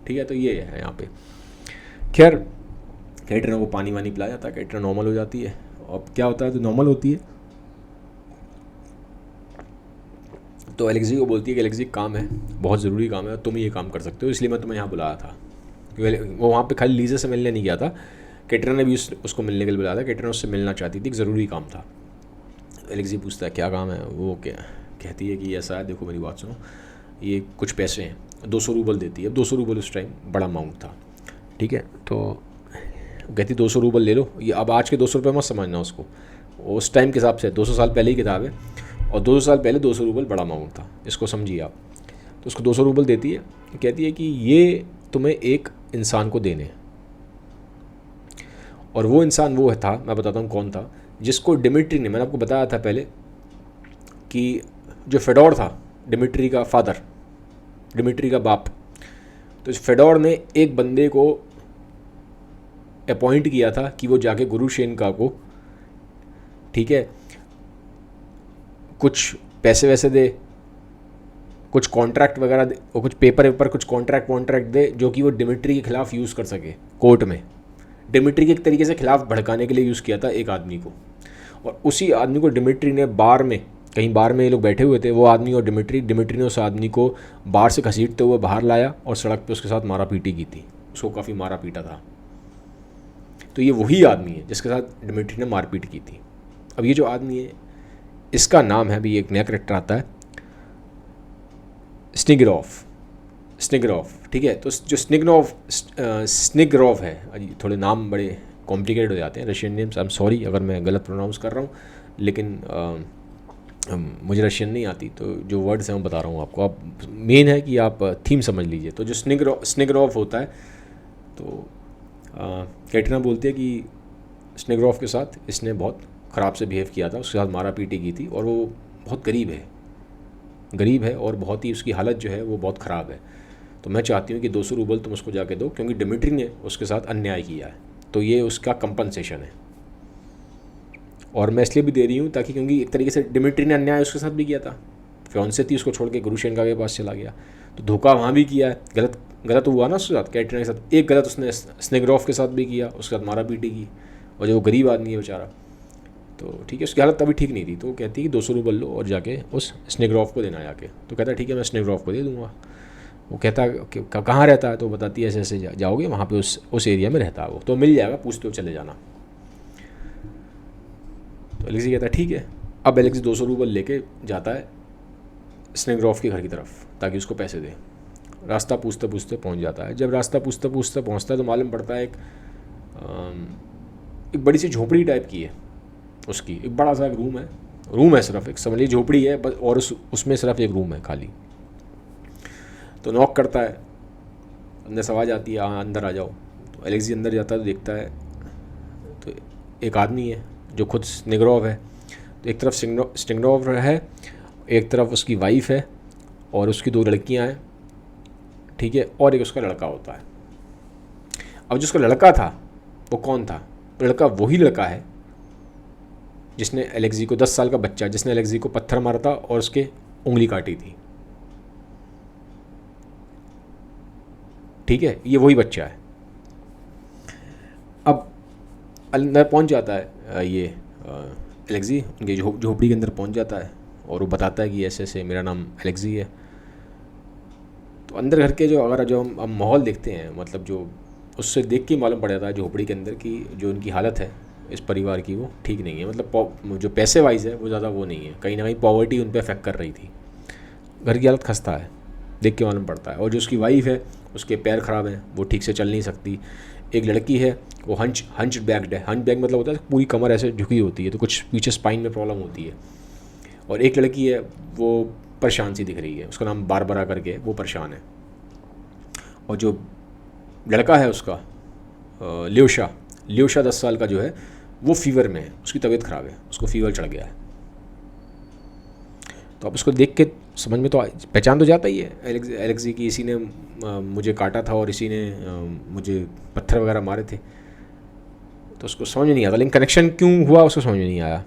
ठीक है, तो ये है यहाँ पे। खैर कैटरीना को पानी वानी पिलाया जाता है, कैटरीना नॉर्मल हो जाती है। अब क्या होता है, तो नॉर्मल होती है तो एलेक्सी को बोलती है कि एलेक्सी काम है, बहुत ज़रूरी काम है, तुम ये काम कर सकते हो, इसलिए मैं तुम्हें यहाँ बुलाया था। वो वहाँ पे खाली लीज़ा से मिलने नहीं गया था, कैटरीना ने भी उसको मिलने के लिए बुलाया था। कैटरीना उससे मिलना चाहती थी, एक ज़रूरी काम था। एलेक्सी पूछता है क्या काम है, वो क्या कहती है कि ऐसा है, देखो मेरी बात सुनो, ये कुछ पैसे हैं, 200 रूबल देती है। 200 रूबल उस टाइम बड़ा अमाउंट था। ठीक है, तो कहती 200 रूबल ले लो। ये अब आज के 200 रुपये मत समझना उसको, उस टाइम के हिसाब से 200 साल पहले ही किताब है, और 200 साल पहले 200 रूबल बड़ा अमाउंट था, इसको समझिए आप। तो उसको 200 रूबल देती है, कहती है कि ये तुम्हें एक इंसान को देने, और वो इंसान वो था, मैं बताता हूँ कौन था, जिसको डिमिट्री ने, मैंने आपको बताया था पहले कि जो फेडोर था, डिमिट्री का फादर, डिमिट्री का बाप, तो इस फेडोर ने एक बंदे को अपॉइंट किया था कि वो जाके गुरुशेनका को, ठीक है, कुछ पैसे वैसे दे, कुछ कॉन्ट्रैक्ट वगैरह दे, और कुछ पेपर कुछ कॉन्ट्रैक्ट दे, जो कि वो डिमिट्री के खिलाफ यूज़ कर सके कोर्ट में। डिमिट्री के एक तरीके से खिलाफ भड़काने के लिए यूज़ किया था एक आदमी को, और उसी आदमी को डिमिट्री ने बार में, कहीं बार में ये लोग बैठे हुए थे, वो आदमी और डिमिट्री ने उस आदमी को बार से घसीटते हुए बाहर लाया और सड़क पे उसके साथ मारा पीटी की थी, उसको काफ़ी मारा पीटा था। तो ये वही आदमी है जिसके साथ डिमिट्री ने मारपीट की थी। अब ये जो आदमी है, इसका नाम है, अभी एक नया करेक्टर आता है, स्निगरॉफ। ठीक है, तो जो स्निगरॉफ है, थोड़े नाम बड़े कॉम्प्लिकेटेड हो जाते हैं Russian names, I am sorry अगर मैं गलत प्रोनाउंस कर रहा हूँ, लेकिन मुझे रशियन नहीं आती, तो जो वर्ड्स हैं मैं बता रहा हूँ आपको। आप मेन है कि आप थीम समझ लीजिए। तो जो स्निगरॉफ होता है, तो कैटरीना बोलती है कि स्निगरॉफ के साथ इसने बहुत ख़राब से बिहेव किया था, उसके साथ मारा पीटी की थी, और वो बहुत गरीब है और बहुत ही उसकी हालत जो है वो बहुत ख़राब है। तो मैं चाहती हूँ कि 200 रूबल तुम उसको जाके दो, क्योंकि डिमिट्री ने उसके साथ अन्याय किया है, तो ये उसका कंपनसेशन है। और मैं इसलिए भी दे रही हूँ ताकि, क्योंकि एक तरीके से डिमिट्री ने अन्याय उसके साथ भी किया था, फियांसे थी, उसको छोड़ के गुरुशेनका के पास चला गया, तो धोखा वहाँ भी किया है, गलत हुआ ना उसके साथ, कैटरीना के साथ। एक गलत उसने स्निगरॉफ के साथ भी किया, उसके साथ मारा पीटी की, और जो गरीब आदमी है बेचारा, तो ठीक है, उसकी हालत तभी ठीक नहीं थी। तो वो कहती है कि 200 रूबल लो और जाके उस स्निगरॉफ को देना जाके। तो कहता है ठीक है, मैं स्निगरॉफ को दे दूँगा। वो कहता है कि कहाँ रहता है, तो बताती है ऐसे ऐसे जाओगे वहाँ पे उस एरिया में रहता है वो, तो मिल जाएगा, पूछते हो चले जाना। तो एलेक्सी कहता है ठीक है। अब एलेक्सी 200 रूबल लेके जाता है स्निगरॉफ के घर की तरफ ताकि उसको पैसे दे। रास्ता पूछते पूछते पहुँच जाता है। जब रास्ता पूछते पूछते पहुँचता है तो मालूम पड़ता है एक बड़ी सी झोपड़ी टाइप की है उसकी, एक बड़ा सा एक रूम है सिर्फ, एक समझ लीजिए झोपड़ी है बस, और उसमें सिर्फ एक रूम है खाली। तो नॉक करता है, अंदर से आवाज़ आती है, हाँ अंदर आ जाओ। तो एलेक्सी अंदर जाता है तो देखता है तो एक आदमी है जो खुद स्निगरॉफ है। तो एक तरफ स्निगरॉफ है, एक तरफ उसकी वाइफ है और उसकी 2 लड़कियां हैं, ठीक है, और एक उसका लड़का होता है। अब जो उसका लड़का था वो कौन था? लड़का वही लड़का है जिसने एलेक्सी को, 10 साल का बच्चा जिसने एलेक्सी को पत्थर मारा था और उसके उंगली काटी थी, ठीक है, ये वही बच्चा है। अब अंदर पहुंच जाता है ये एलेक्सी, उनके झोपड़ी के अंदर पहुंच जाता है और वो बताता है कि ऐसे ऐसे मेरा नाम एलेक्सी है, तो अंदर घर के जो अगर जो हम माहौल देखते हैं, मतलब जो उससे देख के मालूम पड़ जाता है झोपड़ी के अंदर की जो उनकी हालत है इस परिवार की, वो ठीक नहीं है। मतलब जो पैसे वाइज है वो ज़्यादा वो नहीं है, कहीं ना कहीं पॉवर्टी उन पर अफेक्ट कर रही थी। घर की हालत खस्ता है, देख के मालूम पड़ता है। और जो उसकी वाइफ है उसके पैर ख़राब हैं, वो ठीक से चल नहीं सकती। एक लड़की है वो हंच बैग्ड है। हंच बैग मतलब होता है पूरी कमर ऐसे झुकी होती है, तो कुछ पीछे स्पाइन में प्रॉब्लम होती है। और एक लड़की है वो परेशान सी दिख रही है, उसका नाम बारबरा करके, वो परेशान है। और जो लड़का है उसका ल्योशा 10 साल का जो है वो फीवर में है, उसकी तबीयत ख़राब है, उसको फीवर चढ़ गया है। तो अब उसको देख के समझ में तो पहचान तो जाता ही है एलेक्सी की, इसी ने मुझे काटा था और इसी ने मुझे पत्थर वगैरह मारे थे। तो उसको समझ में नहीं आता, लेकिन कनेक्शन क्यों हुआ उसको समझ में नहीं आया।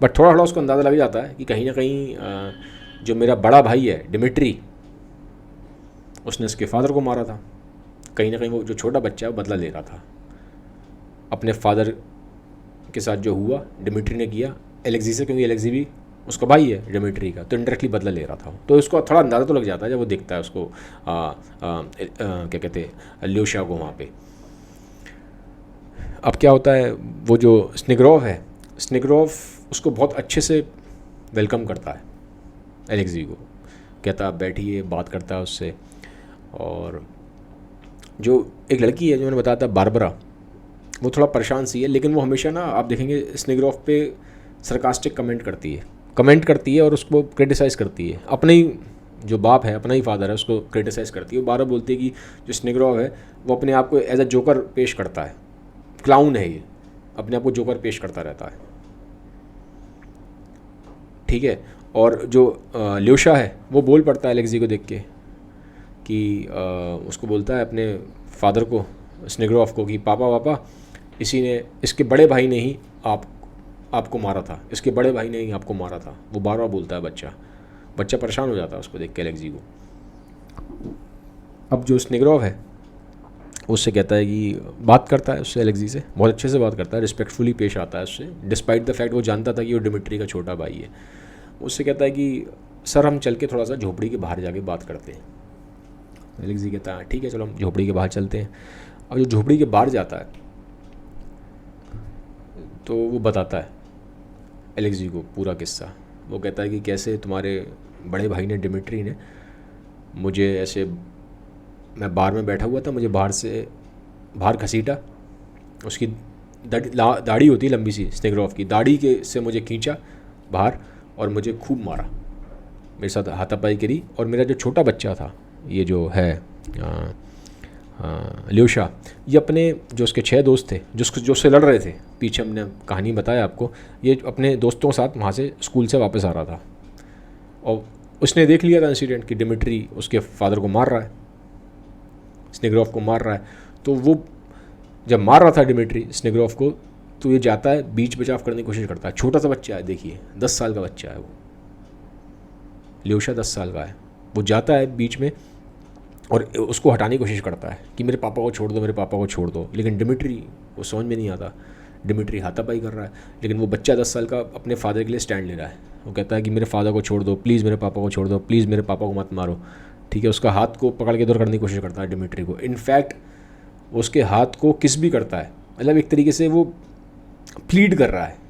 बट थोड़ा थोड़ा उसको अंदाज़ा लग जाता है कि कहीं ना कहीं जो मेरा बड़ा भाई है डिमिट्री, उसने उसके फादर को मारा था। कहीं ना कहीं वो जो छोटा बच्चा है वो बदला ले रहा था अपने फादर के साथ जो हुआ डिमिट्री ने किया एलेक्सी से, क्योंकि एलेक्सी भी उसका भाई है डिमिट्री का, तो इंडायरेक्टली बदला ले रहा था। तो उसको थोड़ा अंदाज़ा तो लग जाता है जब वो देखता है उसको क्या कहते हैं ल्योशा को वहाँ पे। अब क्या होता है, वो जो स्निग्रोव उसको बहुत अच्छे से वेलकम करता है एलेक्सी को, कहता है बैठिए, बात करता है उससे। और जो एक लड़की है जो मैंने बताया था बारबरा, वो थोड़ा परेशान सी है, लेकिन वो हमेशा ना आप देखेंगे स्निग्रोव पे सरकास्टिक कमेंट करती है और उसको क्रिटिसाइज़ करती है। अपने ही जो बाप है, अपना ही फादर है, उसको क्रिटिसाइज़ करती है। वो बार बोलती है कि जो स्निग्रोव है वो अपने आप को एज अ जोकर पेश करता है, क्लाउन है ये, अपने आप को जोकर पेश करता रहता है, ठीक है। और जो ल्योशा है वो बोल पड़ता है एलेक्सी को देख के कि उसको बोलता है अपने फादर को, स्निग्रोव को, कि पापा इसी ने, इसके बड़े भाई ने ही आपको मारा था, इसके बड़े भाई ने ही आपको मारा था। वो बार बार बोलता है बच्चा परेशान हो जाता है उसको देख के एलेक्सी को। अब जो स्निग्रोव है उससे कहता है कि बात करता है उससे, एलेक्सी से बहुत अच्छे से बात करता है, रिस्पेक्टफुली पेश आता है उससे, डिस्पाइट द फैक्ट वो जानता था कि वो डिमिट्री का छोटा भाई है। उससे कहता है कि सर हम चल के थोड़ा सा झोपड़ी के बाहर जाके बात करते हैं। एलेक्सी कहता है ठीक है चलो हम झोपड़ी के बाहर चलते हैं। अब जो झोपड़ी के बाहर जाता है तो वो बताता है एलेक्सी को पूरा किस्सा। वो कहता है कि कैसे तुम्हारे बड़े भाई ने, डिमिट्री ने, मुझे ऐसे, मैं बार में बैठा हुआ था, मुझे बाहर घसीटा, उसकी दाढ़ी होती है लंबी सी स्निग्रोव की, दाढ़ी के से मुझे खींचा बाहर और मुझे खूब मारा, मेरे साथ हाथापाई करी। और मेरा जो छोटा बच्चा था, ये जो है ल्योशा, ये अपने जो उसके 6 दोस्त थे जो उससे लड़ रहे थे, पीछे हमने कहानी बताया आपको, ये अपने दोस्तों के साथ वहाँ से स्कूल से वापस आ रहा था और उसने देख लिया था इंसिडेंट कि डिमिट्री उसके फादर को मार रहा है, स्निग्रोव को मार रहा है। तो वो जब मार रहा था डिमिट्री स्निग्रोव को, तो ये जाता है बीच बचाव करने की कोशिश करता है। छोटा सा बच्चा है, देखिए 10 साल का बच्चा है वो, ल्योशा 10 साल का है। वो जाता है बीच में और उसको हटाने की कोशिश करता है कि मेरे पापा को छोड़ दो, मेरे पापा को छोड़ दो, लेकिन डिमिट्री को समझ में नहीं आता। डिमिट्री हाथापाई कर रहा है, लेकिन वो बच्चा 10 साल का अपने फादर के लिए स्टैंड ले रहा है। वो कहता है कि मेरे फादर को छोड़ दो प्लीज़, मेरे पापा को छोड़ दो प्लीज़, मेरे पापा को मत मारो, ठीक है। उसका हाथ को पकड़ के दूर करने की कोशिश करता है डिमिट्री को। इनफैक्ट उसके हाथ को किस भी करता है, मतलब एक तरीके से वो प्लीड कर रहा है,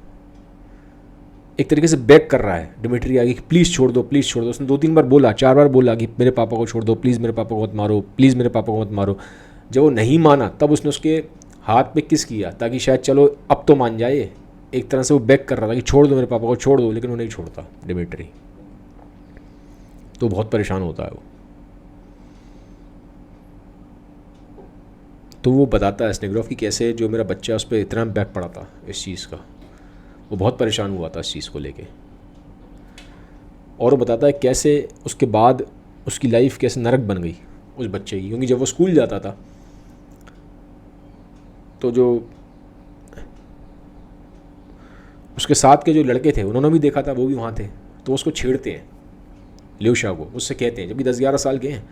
एक तरीके से बेग कर रहा है डिमिट्री आगे कि प्लीज़ छोड़ दो, प्लीज़ छोड़ दो। उसने 2-3 बार बोला, 4 बार बोला कि मेरे पापा को छोड़ दो प्लीज़, मेरे पापा को मत मारो प्लीज़, मेरे पापा को मत मारो। जब वो नहीं माना तब उसने उसके हाथ पे किस किया ताकि शायद चलो अब तो मान जाए। एक तरह से वो बेग कर रहा था कि छोड़ दो मेरे पापा को, छोड़ दो, लेकिन वो नहीं छोड़ता डिमिट्री। तो बहुत परेशान होता है वो। तो वो बताता है स्निग्रोव की कैसे जो मेरा बच्चा उस पर इतना इम्पैक्ट पड़ा था इस चीज़ का, वो बहुत परेशान हुआ था इस चीज़ को लेके। और वो बताता है कैसे उसके बाद उसकी लाइफ कैसे नरक बन गई उस बच्चे की, क्योंकि जब वो स्कूल जाता था तो जो उसके साथ के जो लड़के थे उन्होंने भी देखा था, वो भी वहाँ थे, तो उसको छेड़ते हैं ल्योशा को, उससे कहते हैं, जब भी 10-11 साल के हैं,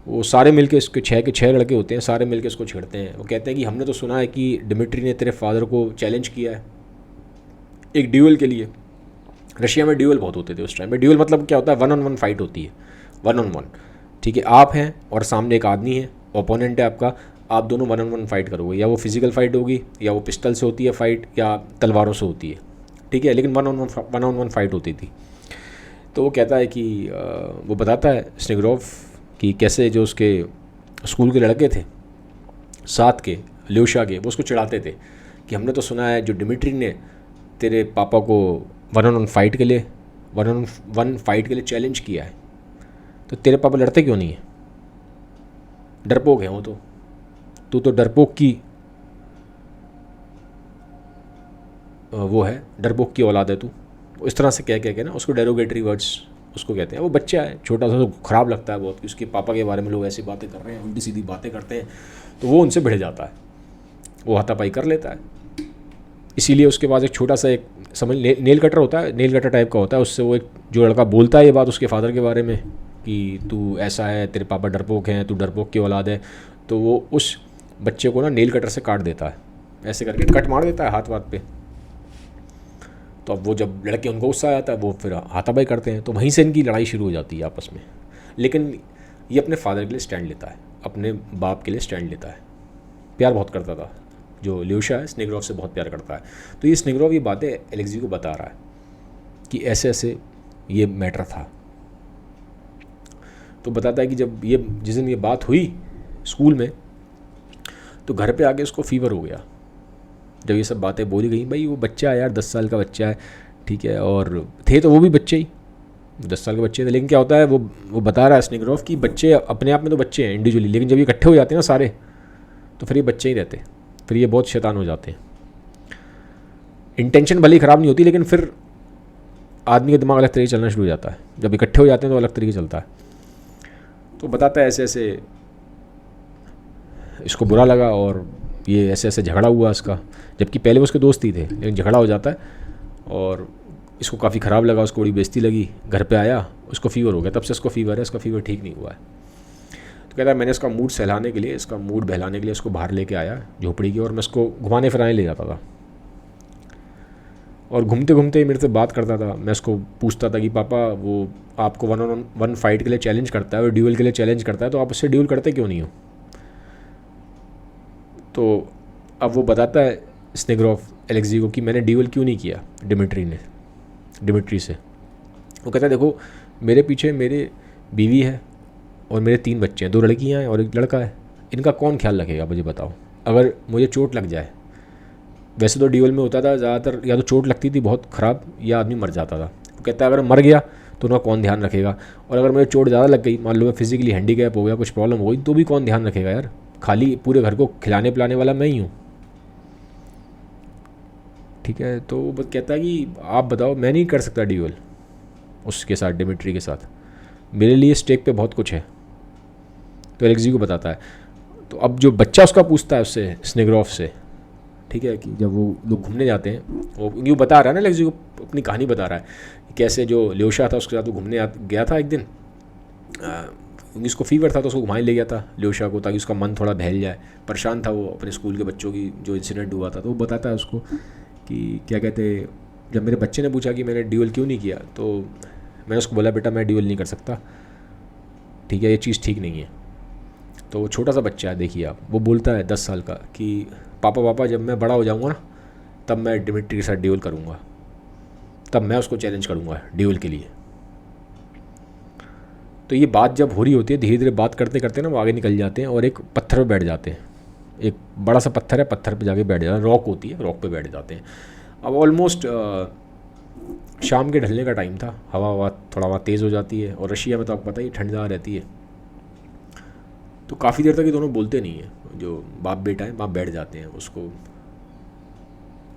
वो सारे मिलके उसके 6 के 6 लड़के होते हैं, सारे मिलके उसको छेड़ते हैं। वो कहते हैं कि हमने तो सुना है कि डिमिट्री ने तेरे फादर को चैलेंज किया है एक ड्यूअल के लिए। रशिया में ड्यूअल बहुत होते थे उस टाइम में। ड्यूअल मतलब क्या होता है, 1-on-1 फाइट होती है, 1-on-1। ठीक है, आप हैं और सामने एक आदमी है, ओपोनेंट है आपका, आप दोनों 1-on-1 फाइट करोगे, या वो फिजिकल फाइट होगी, या वो पिस्टल से होती है फाइट, या तलवारों से होती है, ठीक है, लेकिन 1-on-1 फाइट होती थी। तो वो कहता है कि वो बताता है स्नेगरोव कि कैसे जो उसके स्कूल के लड़के थे साथ के, ल्यूशा के, वो उसको चिढ़ाते थे कि हमने तो सुना है जो डिमिट्री ने तेरे पापा को 1-on-1 फाइट के लिए चैलेंज किया है, तो तेरे पापा लड़ते क्यों नहीं है? डरपोक है वो, तो तू तो डरपोक की वो है, डरपोक की औलाद है तू। इस तरह से कह के ना उसको डेरोगेटरी वर्ड्स उसको कहते हैं। वो बच्चा है छोटा सा, तो ख़राब लगता है बहुत कि उसके पापा के बारे में लोग ऐसी बातें कर रहे हैं, उल्टी सीधी बातें करते हैं, तो वो उनसे भिड़ जाता है, वो हाथापाई कर लेता है। इसीलिए उसके पास एक छोटा सा एक समझ नेल कटर होता है, नेल कटर टाइप का होता है, उससे वो एक जो लड़का बोलता है ये बात उसके फादर के बारे में कि तू ऐसा है, तेरे पापा डरपोक हैं, तू डरपोक की औलाद है, तो वो उस बच्चे को ना नेल कटर से काट देता है, ऐसे करके कट मार देता है हाथ वाथ पे। तो अब वो जब लड़के उनको गुस्सा आ जाता है, वो फिर हाथापाई करते हैं, तो वहीं से इनकी लड़ाई शुरू हो जाती है आपस में। लेकिन ये अपने फादर के लिए स्टैंड लेता है, अपने बाप के लिए स्टैंड लेता है, प्यार बहुत करता था। जो ल्यूशा है स्नेगरोव से बहुत प्यार करता है। तो ये स्नेगरोव ये बातें एलेक्सी को बता रहा है कि ऐसे ऐसे ये मैटर था। तो बताता है कि जब ये जिस दिन ये बात हुई स्कूल में, तो घर पे आके उसको फीवर हो गया। जब ये सब बातें बोली गई, भाई वो बच्चा है यार, 10 साल का बच्चा है, ठीक है, और थे तो वो भी बच्चे ही, 10 साल के बच्चे थे। लेकिन क्या होता है, वो बता रहा है स्नेगरोव कि बच्चे अपने आप में तो बच्चे हैं इंडिविजुअली, लेकिन जब ये इकट्ठे हो जाते हैं ना सारे, तो फिर ये बच्चे ही रहते, फिर ये बहुत शैतान हो जाते हैं। इंटेंशन भले ही ख़राब नहीं होती, लेकिन फिर आदमी का दिमाग अलग तरीके चलना शुरू हो जाता है। जब इकट्ठे हो जाते हैं तो अलग तरीके चलता है। तो बताता है ऐसे ऐसे इसको बुरा लगा और ये ऐसे ऐसे झगड़ा हुआ इसका, जबकि पहले वो उसके दोस्त ही थे, लेकिन झगड़ा हो जाता है और इसको काफ़ी ख़राब लगा, उसको बड़ी बेइज्जती लगी। घर पे आया, उसको फीवर हो गया, तब से इसको फीवर है, इसका फीवर ठीक नहीं हुआ है। तो कहता है मैंने इसका मूड सहलाने के लिए, इसका मूड बहलाने के लिए इसको बाहर लेके आया झोपड़ी की, और मैं इसको घुमाने फिराने ले जाता था, और घूमते घूमते मेरे से बात करता था। मैं इसको पूछता था कि पापा वो आपको 1-on-1 फाइट के लिए चैलेंज करता है और ड्यूल के लिए चैलेंज करता है, तो आप उससे ड्यूल करते क्यों नहीं हो? तो अब वो बताता है स्नेगरोव एलेक्सी को कि मैंने ड्यूल क्यों नहीं किया डिमिट्री से। वो कहता है देखो, मेरे पीछे मेरे बीवी है और मेरे 3 बच्चे हैं, 2 लड़कियां हैं और 1 लड़का है, इनका कौन ख्याल रखेगा मुझे बताओ, अगर मुझे चोट लग जाए। वैसे तो ड्यूल में होता था ज़्यादातर या तो चोट लगती थी बहुत ख़राब, या आदमी मर जाता था। वो कहता है अगर मर गया तो उनका कौन ध्यान रखेगा, और अगर मुझे चोट ज़्यादा लग गई, मान लो मैं फिजिकली हैंडीकैप हो गया, कुछ प्रॉब्लम हो गई, तो भी कौन ध्यान रखेगा यार, खाली पूरे घर को खिलाने पिलाने वाला मैं ही हूँ, ठीक है। तो वो कहता है कि आप बताओ, मैं नहीं कर सकता ड्यूल उसके साथ, डिमिट्री के साथ, मेरे लिए स्टेक पे बहुत कुछ है। तो एलेक्सी को बताता है। तो अब जो बच्चा उसका पूछता है उससे, स्नेगरोव से, ठीक है, कि जब वो लोग घूमने जाते हैं, वो यूँ बता रहा है ना एलेक्सी को, अपनी कहानी बता रहा है कि कैसे जो ल्यूशा था उसके साथ वो घूमने गया था एक दिन, उसको फीवर था तो उसको घुमाने ले गया था ल्यूशा को, ताकि उसका मन थोड़ा बहल जाए। परेशान था वो अपने स्कूल के बच्चों की जो इंसिडेंट हुआ था। तो वो बताता है उसको कि क्या कहते, जब मेरे बच्चे ने पूछा कि मैंने ड्यूल क्यों नहीं किया, तो मैंने उसको बोला बेटा मैं ड्यूल नहीं कर सकता, ठीक है, ये चीज़ ठीक नहीं है। तो वो छोटा सा बच्चा है, देखिए आप, वो बोलता है 10 साल का कि पापा जब मैं बड़ा हो जाऊँगा ना, तब मैं डिमिट्री के साथ ड्यूल करूँगा, तब मैं उसको चैलेंज करूँगा ड्यूल के लिए। तो ये बात जब हो रही होती है, धीरे धीरे बात करते करते ना वो आगे निकल जाते हैं और एक पत्थर पर बैठ जाते हैं। एक बड़ा सा पत्थर है, पत्थर पे जाके बैठ जाते हैं, रॉक होती है, रॉक पे बैठ जाते हैं। अब ऑलमोस्ट शाम के ढलने का टाइम था, हवा थोड़ा वहाँ तेज़ हो जाती है, और रशिया में तो आपको पता ही ठंड ज़्यादा रहती है। तो काफ़ी देर तक ये दोनों बोलते नहीं हैं, जो बाप बेटा है वहाँ बैठ जाते हैं, उसको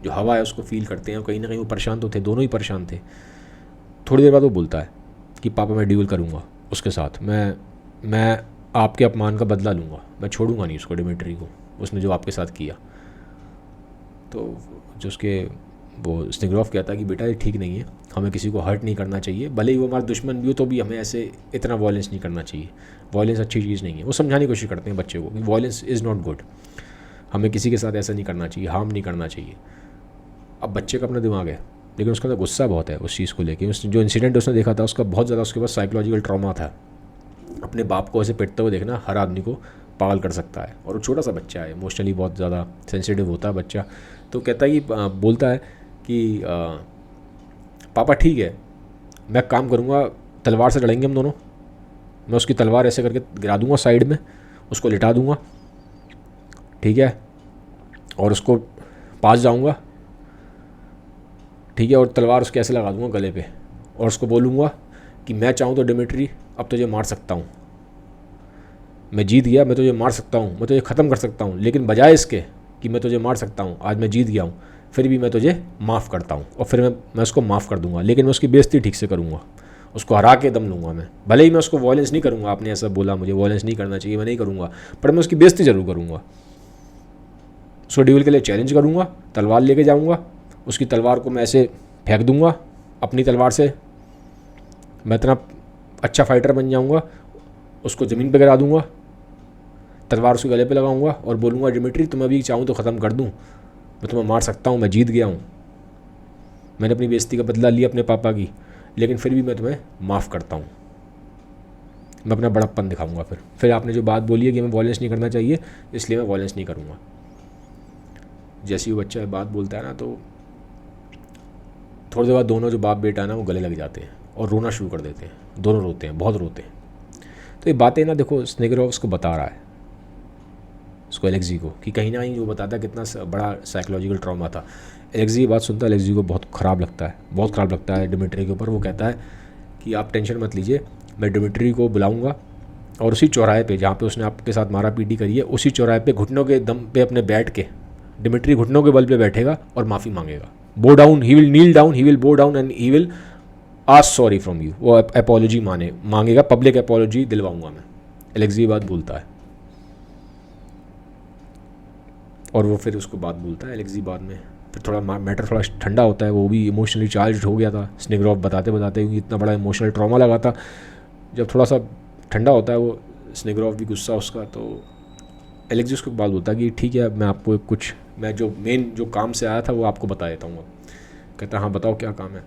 जो हवा है उसको फील करते हैं। कहीं ना कहीं वो परेशान तो थे, दोनों ही परेशान थे। थोड़ी देर बाद वो बोलता है कि पापा मैं ड्यूल करूँगा उसके साथ, मैं आपके अपमान का बदला लूँगा, मैं छोड़ूंगा नहीं उसको, डिमिट्री को, उसने जो आपके साथ किया। तो जो उसके वो स्नेगरोव कहता है कि बेटा ये ठीक नहीं है, हमें किसी को हर्ट नहीं करना चाहिए, भले ही वो हमारा दुश्मन भी हो तो भी हमें ऐसे इतना वॉयलेंस नहीं करना चाहिए, वॉयलेंस अच्छी चीज़ नहीं है। वो समझाने की कोशिश करते हैं बच्चे को कि वॉयलेंस इज़ नॉट गुड, हमें किसी के साथ ऐसा नहीं करना चाहिए, हार्म नहीं करना चाहिए। अब बच्चे का अपना दिमाग है, लेकिन उसका अंदर गुस्सा बहुत है उस चीज़ को लेकर। उस जो इंसिडेंट उसने देखा था उसका बहुत ज़्यादा उसके पास साइकोलॉजिकल ट्रॉमा था, अपने बाप को ऐसे पिटते हुए देखना हर आदमी को पागल कर सकता है। और वो छोटा सा बच्चा है, इमोशनली बहुत ज़्यादा सेंसिटिव होता है बच्चा। तो कहता है कि बोलता है कि पापा ठीक है, मैं काम करूँगा, तलवार से लड़ेंगे हम दोनों। मैं उसकी तलवार ऐसे करके गिरा दूँगा साइड में, उसको लिटा दूँगा, ठीक है, और उसको पास जाऊँगा, ठीक है, और तलवार उसके ऐसे लगा दूँगा गले पे, और उसको बोलूँगा कि मैं चाहूँ तो डिमिट्री अब तुझे मार सकता हूँ, मैं जीत गया, मैं तुझे मार सकता हूँ, मैं तुझे ख़त्म कर सकता हूँ, लेकिन बजाय इसके कि मैं तुझे मार सकता हूँ, आज मैं जीत गया हूँ, फिर भी मैं तुझे माफ़ करता हूँ। और फिर मैं उसको माफ़ कर दूँगा, लेकिन मैं उसकी बेइज्जती ठीक से करूँगा, उसको हरा के दम लूँगा मैं। भले ही मैं उसको वॉयलेंस नहीं करूँगा, आपने ऐसा बोला मुझे वॉयलेंस नहीं करना चाहिए, मैं नहीं करूँगा, पर मैं उसकी बेइज्जती ज़रूर करूँगा। उसको ड्यूल के लिए चैलेंज करूँगा, तलवार लेके जाऊँगा, उसकी तलवार को मैं ऐसे फेंक दूँगा अपनी तलवार से, मैं इतना अच्छा फाइटर बन जाऊँगा, उसको ज़मीन पर गिरा दूँगा, तलवार उसके गले पे लगाऊंगा और बोलूँगा डिमिट्री तुम्हें अभी चाहूँ तो ख़त्म कर दूँ, मैं तुम्हें मार सकता हूँ, मैं जीत गया हूँ, मैंने अपनी बेइज्जती का बदला लिया अपने पापा की, लेकिन फिर भी मैं तुम्हें माफ़ करता हूँ, मैं अपना बड़प्पन दिखाऊंगा। फिर आपने जो बात बोली है कि हमें वॉयलेंस नहीं करना चाहिए, इसलिए मैं वॉयलेंस नहीं करूँगा। जैसे ही वो बच्चा बात बोलता है ना, तो थोड़ी देर बाद दोनों जो बाप बेटा है ना वो गले लग जाते हैं और रोना शुरू कर देते हैं, दोनों रोते हैं, बहुत रोते हैं। तो ये बातें ना देखो स्नेगरोव उसको बता रहा है, उसको एलेक्सी को, कि कहीं ना कहीं जो बताता है कितना बड़ा साइकोलॉजिकल ट्रॉमा था। एलेक्सी ये बात सुनता है, एलेक्सी को बहुत ख़राब लगता है, बहुत ख़राब लगता है डिमिट्री के ऊपर। वो कहता है कि आप टेंशन मत लीजिए, मैं डिमिट्री को बुलाऊंगा और उसी चौराहे पे जहाँ पे उसने आपके साथ मारा पीटी करी है, उसी चौराहे पे घुटनों के दम पे अपने बैठ के डिमिट्री घुटनों के बल पे बैठेगा और माफ़ी मांगेगा। Bow down, he will kneel down, he will bow down and he will ask sorry from you. वो अपॉलॉजी मांगेगा, पब्लिक अपॉलॉजी दिलवाऊंगा मैं। एलेक्सी बात बोलता है और वो फिर उसको बात बोलता है एलेक्सी बाद में। फिर थोड़ा मैटर थोड़ा ठंडा होता है, वो भी इमोशनली चार्ज हो गया था स्नेगरोव बताते बताते, क्योंकि इतना बड़ा इमोशनल ट्रॉमा लगा था। जब थोड़ा सा ठंडा होता है वो स्नेगरोव भी गुस्सा उसका, तो एलेक्सी उसको बात बोलता है कि ठीक है, मैं आपको कुछ, मैं जो मेन जो काम से आया था वो आपको बता देता हूँ। कहता है हाँ बताओ क्या काम है।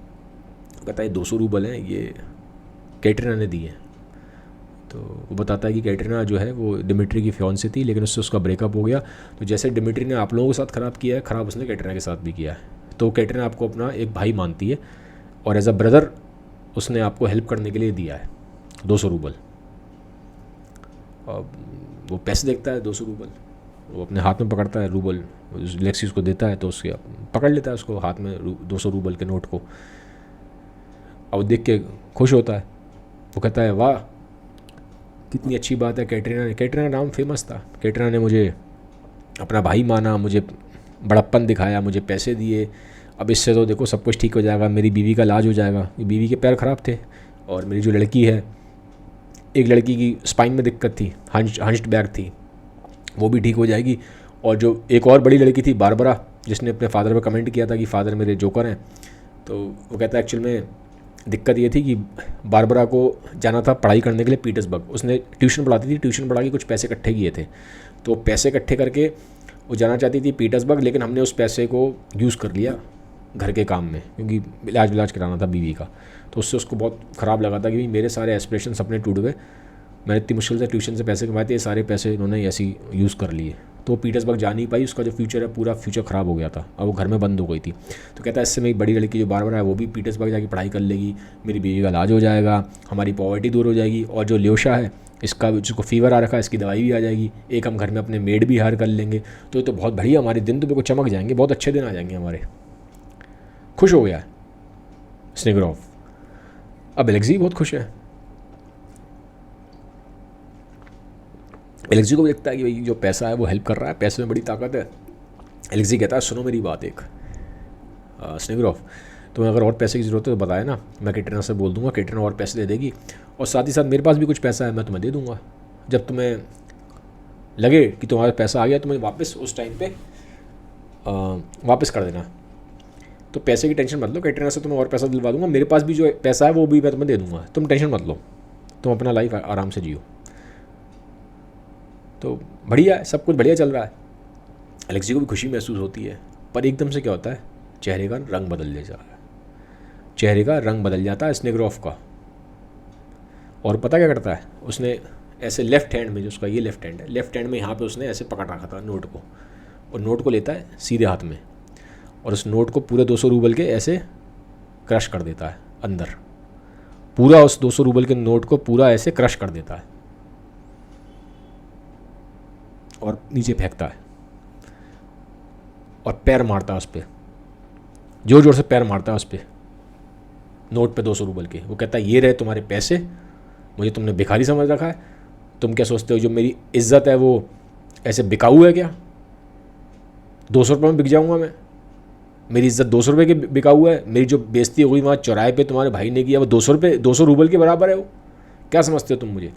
कहता है 200 रूबल हैं, ये कैटरीना ने दिए हैं। तो वो बताता है कि कैटरीना जो है वो डिमिट्री की फियांसी थी, लेकिन उससे उसका ब्रेकअप हो गया। तो जैसे डिमिट्री ने आप लोगों के साथ ख़राब किया है, ख़राब उसने कैटरीना के साथ भी किया है। तो कैटरीना आपको अपना एक भाई मानती है और एज अ ब्रदर उसने आपको हेल्प करने के लिए दिया है 200 रूबल। और वो पैसे देखता है 200 रूबल, वो अपने हाथ में पकड़ता है रूबल, एलेक्सी उसको देता है तो उसके पकड़ लेता है उसको हाथ में 200 रूबल के नोट को, और देख के खुश होता है। वो कहता है वाह कितनी अच्छी बात है, कैटरीना नाम फेमस था, कैटरीना ने मुझे अपना भाई माना, मुझे बड़प्पन दिखाया, मुझे पैसे दिए, अब इससे तो देखो सब कुछ ठीक हो जाएगा, मेरी बीवी का इलाज हो जाएगा। बीवी के पैर ख़राब थे और मेरी जो लड़की है, एक लड़की की स्पाइन में दिक्कत थी, हंच्ड बैक थी, वो भी ठीक हो जाएगी। और जो एक और बड़ी लड़की थी बारबरा, जिसने अपने फादर पर कमेंट किया था कि फ़ादर मेरे जोकर हैं, तो वो कहता है एक्चुअल में दिक्कत ये थी कि बारबरा को जाना था पढ़ाई करने के लिए पीटर्सबर्ग, उसने ट्यूशन पढ़ाती थी, ट्यूशन पढ़ा के कुछ पैसे इकट्ठे किए थे, तो पैसे इकट्ठे करके वो जाना चाहती थी पीटर्सबर्ग, लेकिन हमने उस पैसे को यूज़ कर लिया घर के काम में, क्योंकि इलाज कराना था बीवी का। तो उससे उसको बहुत ख़राब लगा था कि मेरे सारे एस्पिरेशन सपने टूट गए, मैंने इतनी मुश्किल से ट्यूशन से पैसे कमाए थे, ये सारे पैसे इन्होंने ऐसी यूज़ कर लिए। तो पीटर्सबर्ग जा नहीं पाई, उसका जो फ्यूचर है पूरा फ्यूचर ख़राब हो गया था और वो घर में बंद हो गई थी। तो कहता है इससे मेरी बड़ी लड़की जो बारबरा है वो भी पीटर्सबर्ग जाके पढ़ाई कर लेगी, मेरी बीवी का इलाज हो जाएगा, हमारी पॉवर्टी दूर हो जाएगी, और जो ल्योशा है इसका जिसको फीवर आ रखा है इसकी दवाई भी आ जाएगी, एक हम घर में अपने मेड भी हायर कर लेंगे, तो ये तो बहुत बढ़िया, हमारे दिन तो बिल्कुल चमक जाएंगे, बहुत अच्छे दिन आ जाएंगे हमारे। खुश हो गया है स्नेगरोव। अब एलेक्सी बहुत खुश है, एलेक्सी को भी लगता है कि भाई जो पैसा है वो हेल्प कर रहा है, पैसे में बड़ी ताकत है। एलेक्सी कहता है सुनो मेरी बात एक, स्नेगरोव तुम्हें अगर और पैसे की ज़रूरत है तो बताया ना, मैं कैटरीना से बोल दूंगा, कैटरीना और पैसे दे देगी, और साथ ही साथ मेरे पास भी कुछ पैसा है मैं तुम्हें दे दूंगा, जब तुम्हें लगे कि तुम्हारा पैसा आ गया तुम्हें वापस उस टाइम पे वापस कर देना। तो पैसे की टेंशन मत लो, कैटरीना से तुम्हें और पैसा दिलवा दूंगा, मेरे पास भी जो पैसा है वो भी मैं तुम्हें दे दूंगा, तुम टेंशन मत लो, तुम अपना लाइफ आराम से जियो। तो बढ़िया है, सब कुछ बढ़िया चल रहा है, एलेक्सी को भी खुशी महसूस होती है। पर एकदम से क्या होता है, चेहरे का रंग बदल जा रहा है, चेहरे का रंग बदल जाता है स्नेगरोव का, और पता क्या करता है, उसने ऐसे लेफ़्ट हैंड में, जो उसका ये लेफ़्ट हैंड है, लेफ़्ट हैंड में यहाँ पे उसने ऐसे पकड़ रखा था नोट को, और नोट को लेता है सीधे हाथ में और उस नोट को पूरे 200 रूबल के ऐसे क्रश कर देता है अंदर, पूरा उस 200 रूबल के नोट को पूरा ऐसे क्रश कर देता है और नीचे फेंकता है और पैर मारता है उस पर, जोर जोर से पैर मारता है उस पर, नोट पे 200 रूबल के। वो कहता है ये रहे तुम्हारे पैसे, मुझे तुमने भिखारी समझ रखा है, तुम क्या सोचते हो जो मेरी इज्जत है वो ऐसे बिकाऊ है क्या, 200 रुपये में बिक जाऊँगा मैं, मेरी इज्जत 200 रुपये की बिकाऊ है, मेरी जो बेइज्जती हो गई वहाँ चौराहे पे तुम्हारे भाई ने किया वो 200 रुपये 200 रूबल के बराबर है, वो क्या समझते हो तुम मुझे।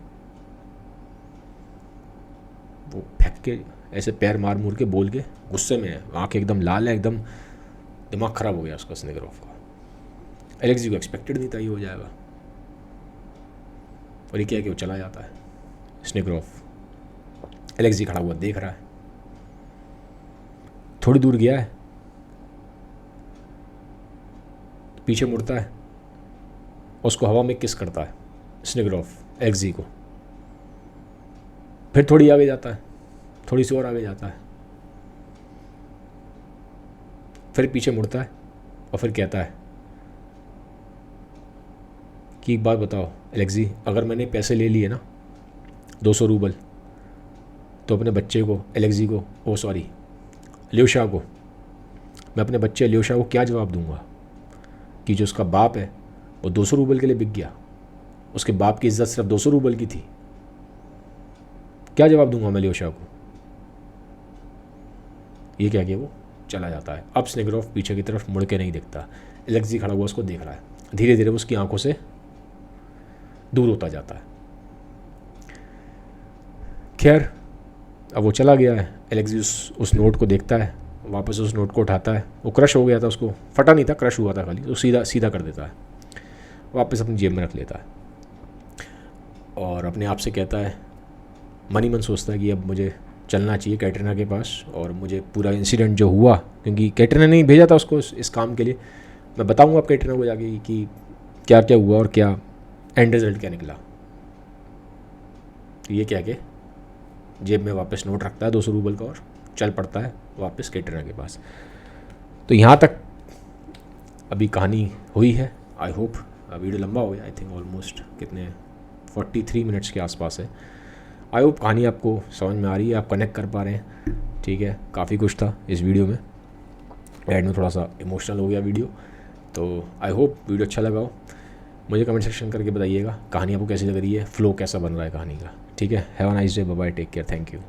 वो फेंक के ऐसे पैर मार मूर के बोल के गुस्से में है, आँखें एकदम लाल है, एकदम दिमाग ख़राब हो गया उसका स्नेगरोफ का। एलेक्सी को एक्सपेक्टेड नहीं था ये हो जाएगा, और ये क्या कि वो चला जाता है स्नेगरोफ। एलेक्सी खड़ा हुआ देख रहा है, थोड़ी दूर गया है, पीछे मुड़ता है, उसको हवा में किस करता है स्नेगरोफ एलेक्सी को, फिर थोड़ी आगे जाता है, थोड़ी सी और आगे जाता है, फिर पीछे मुड़ता है और फिर कहता है कि एक बात बताओ एलेक्सी, अगर मैंने पैसे ले लिए ना 200 रूबल, तो अपने बच्चे को, एलेक्सी को, ओ सॉरी ल्यूशा को, मैं अपने बच्चे ल्यूशा को क्या जवाब दूंगा कि जो उसका बाप है वो 200 रूबल के लिए बिक गया, उसके बाप की इज्जत सिर्फ 200 रूबल की थी, क्या जवाब दूंगा मैं ल्यूशा को। ये क्या कि वो चला जाता है। अब स्नेगरोफ पीछे की तरफ मुड़ के नहीं देखता, एलेक्सी खड़ा हुआ उसको देख रहा है, धीरे धीरे उसकी आंखों से दूर होता जाता है। खैर अब वो चला गया है, एलेक्सी उस नोट को देखता है, वापस उस नोट को उठाता है, वो क्रश हो गया था, उसको फटा नहीं था, क्रश हुआ था खाली, तो सीधा सीधा कर देता है, वापस अपनी जेब में रख लेता है और अपने आप से कहता है, मन ही मन सोचता है कि अब मुझे चलना चाहिए कैटरीना के पास और मुझे पूरा इंसिडेंट जो हुआ, क्योंकि कैटरीना ने ही भेजा था उसको इस काम के लिए, मैं बताऊंगा अब कैटरीना को जाके कि क्या क्या हुआ और क्या एंड रिजल्ट क्या निकला। ये क्या कि जेब में वापस नोट रखता है 200 रूबल का और चल पड़ता है वापस कैटरीना के पास। तो यहाँ तक अभी कहानी हुई है। आई होप वीडियो लंबा हो गया, आई थिंक ऑलमोस्ट कितने 43 मिनट्स के आसपास है। आई होप कहानी आपको समझ में आ रही है, आप कनेक्ट कर पा रहे हैं। ठीक है, काफ़ी कुछ था इस वीडियो में, एड में थोड़ा सा इमोशनल हो गया वीडियो, तो आई होप वीडियो अच्छा लगा हो। मुझे कमेंट सेक्शन करके बताइएगा कहानी आपको कैसी लग रही है, फ्लो कैसा बन रहा है कहानी का। ठीक है, have a nice day, bye bye, take care, thank you.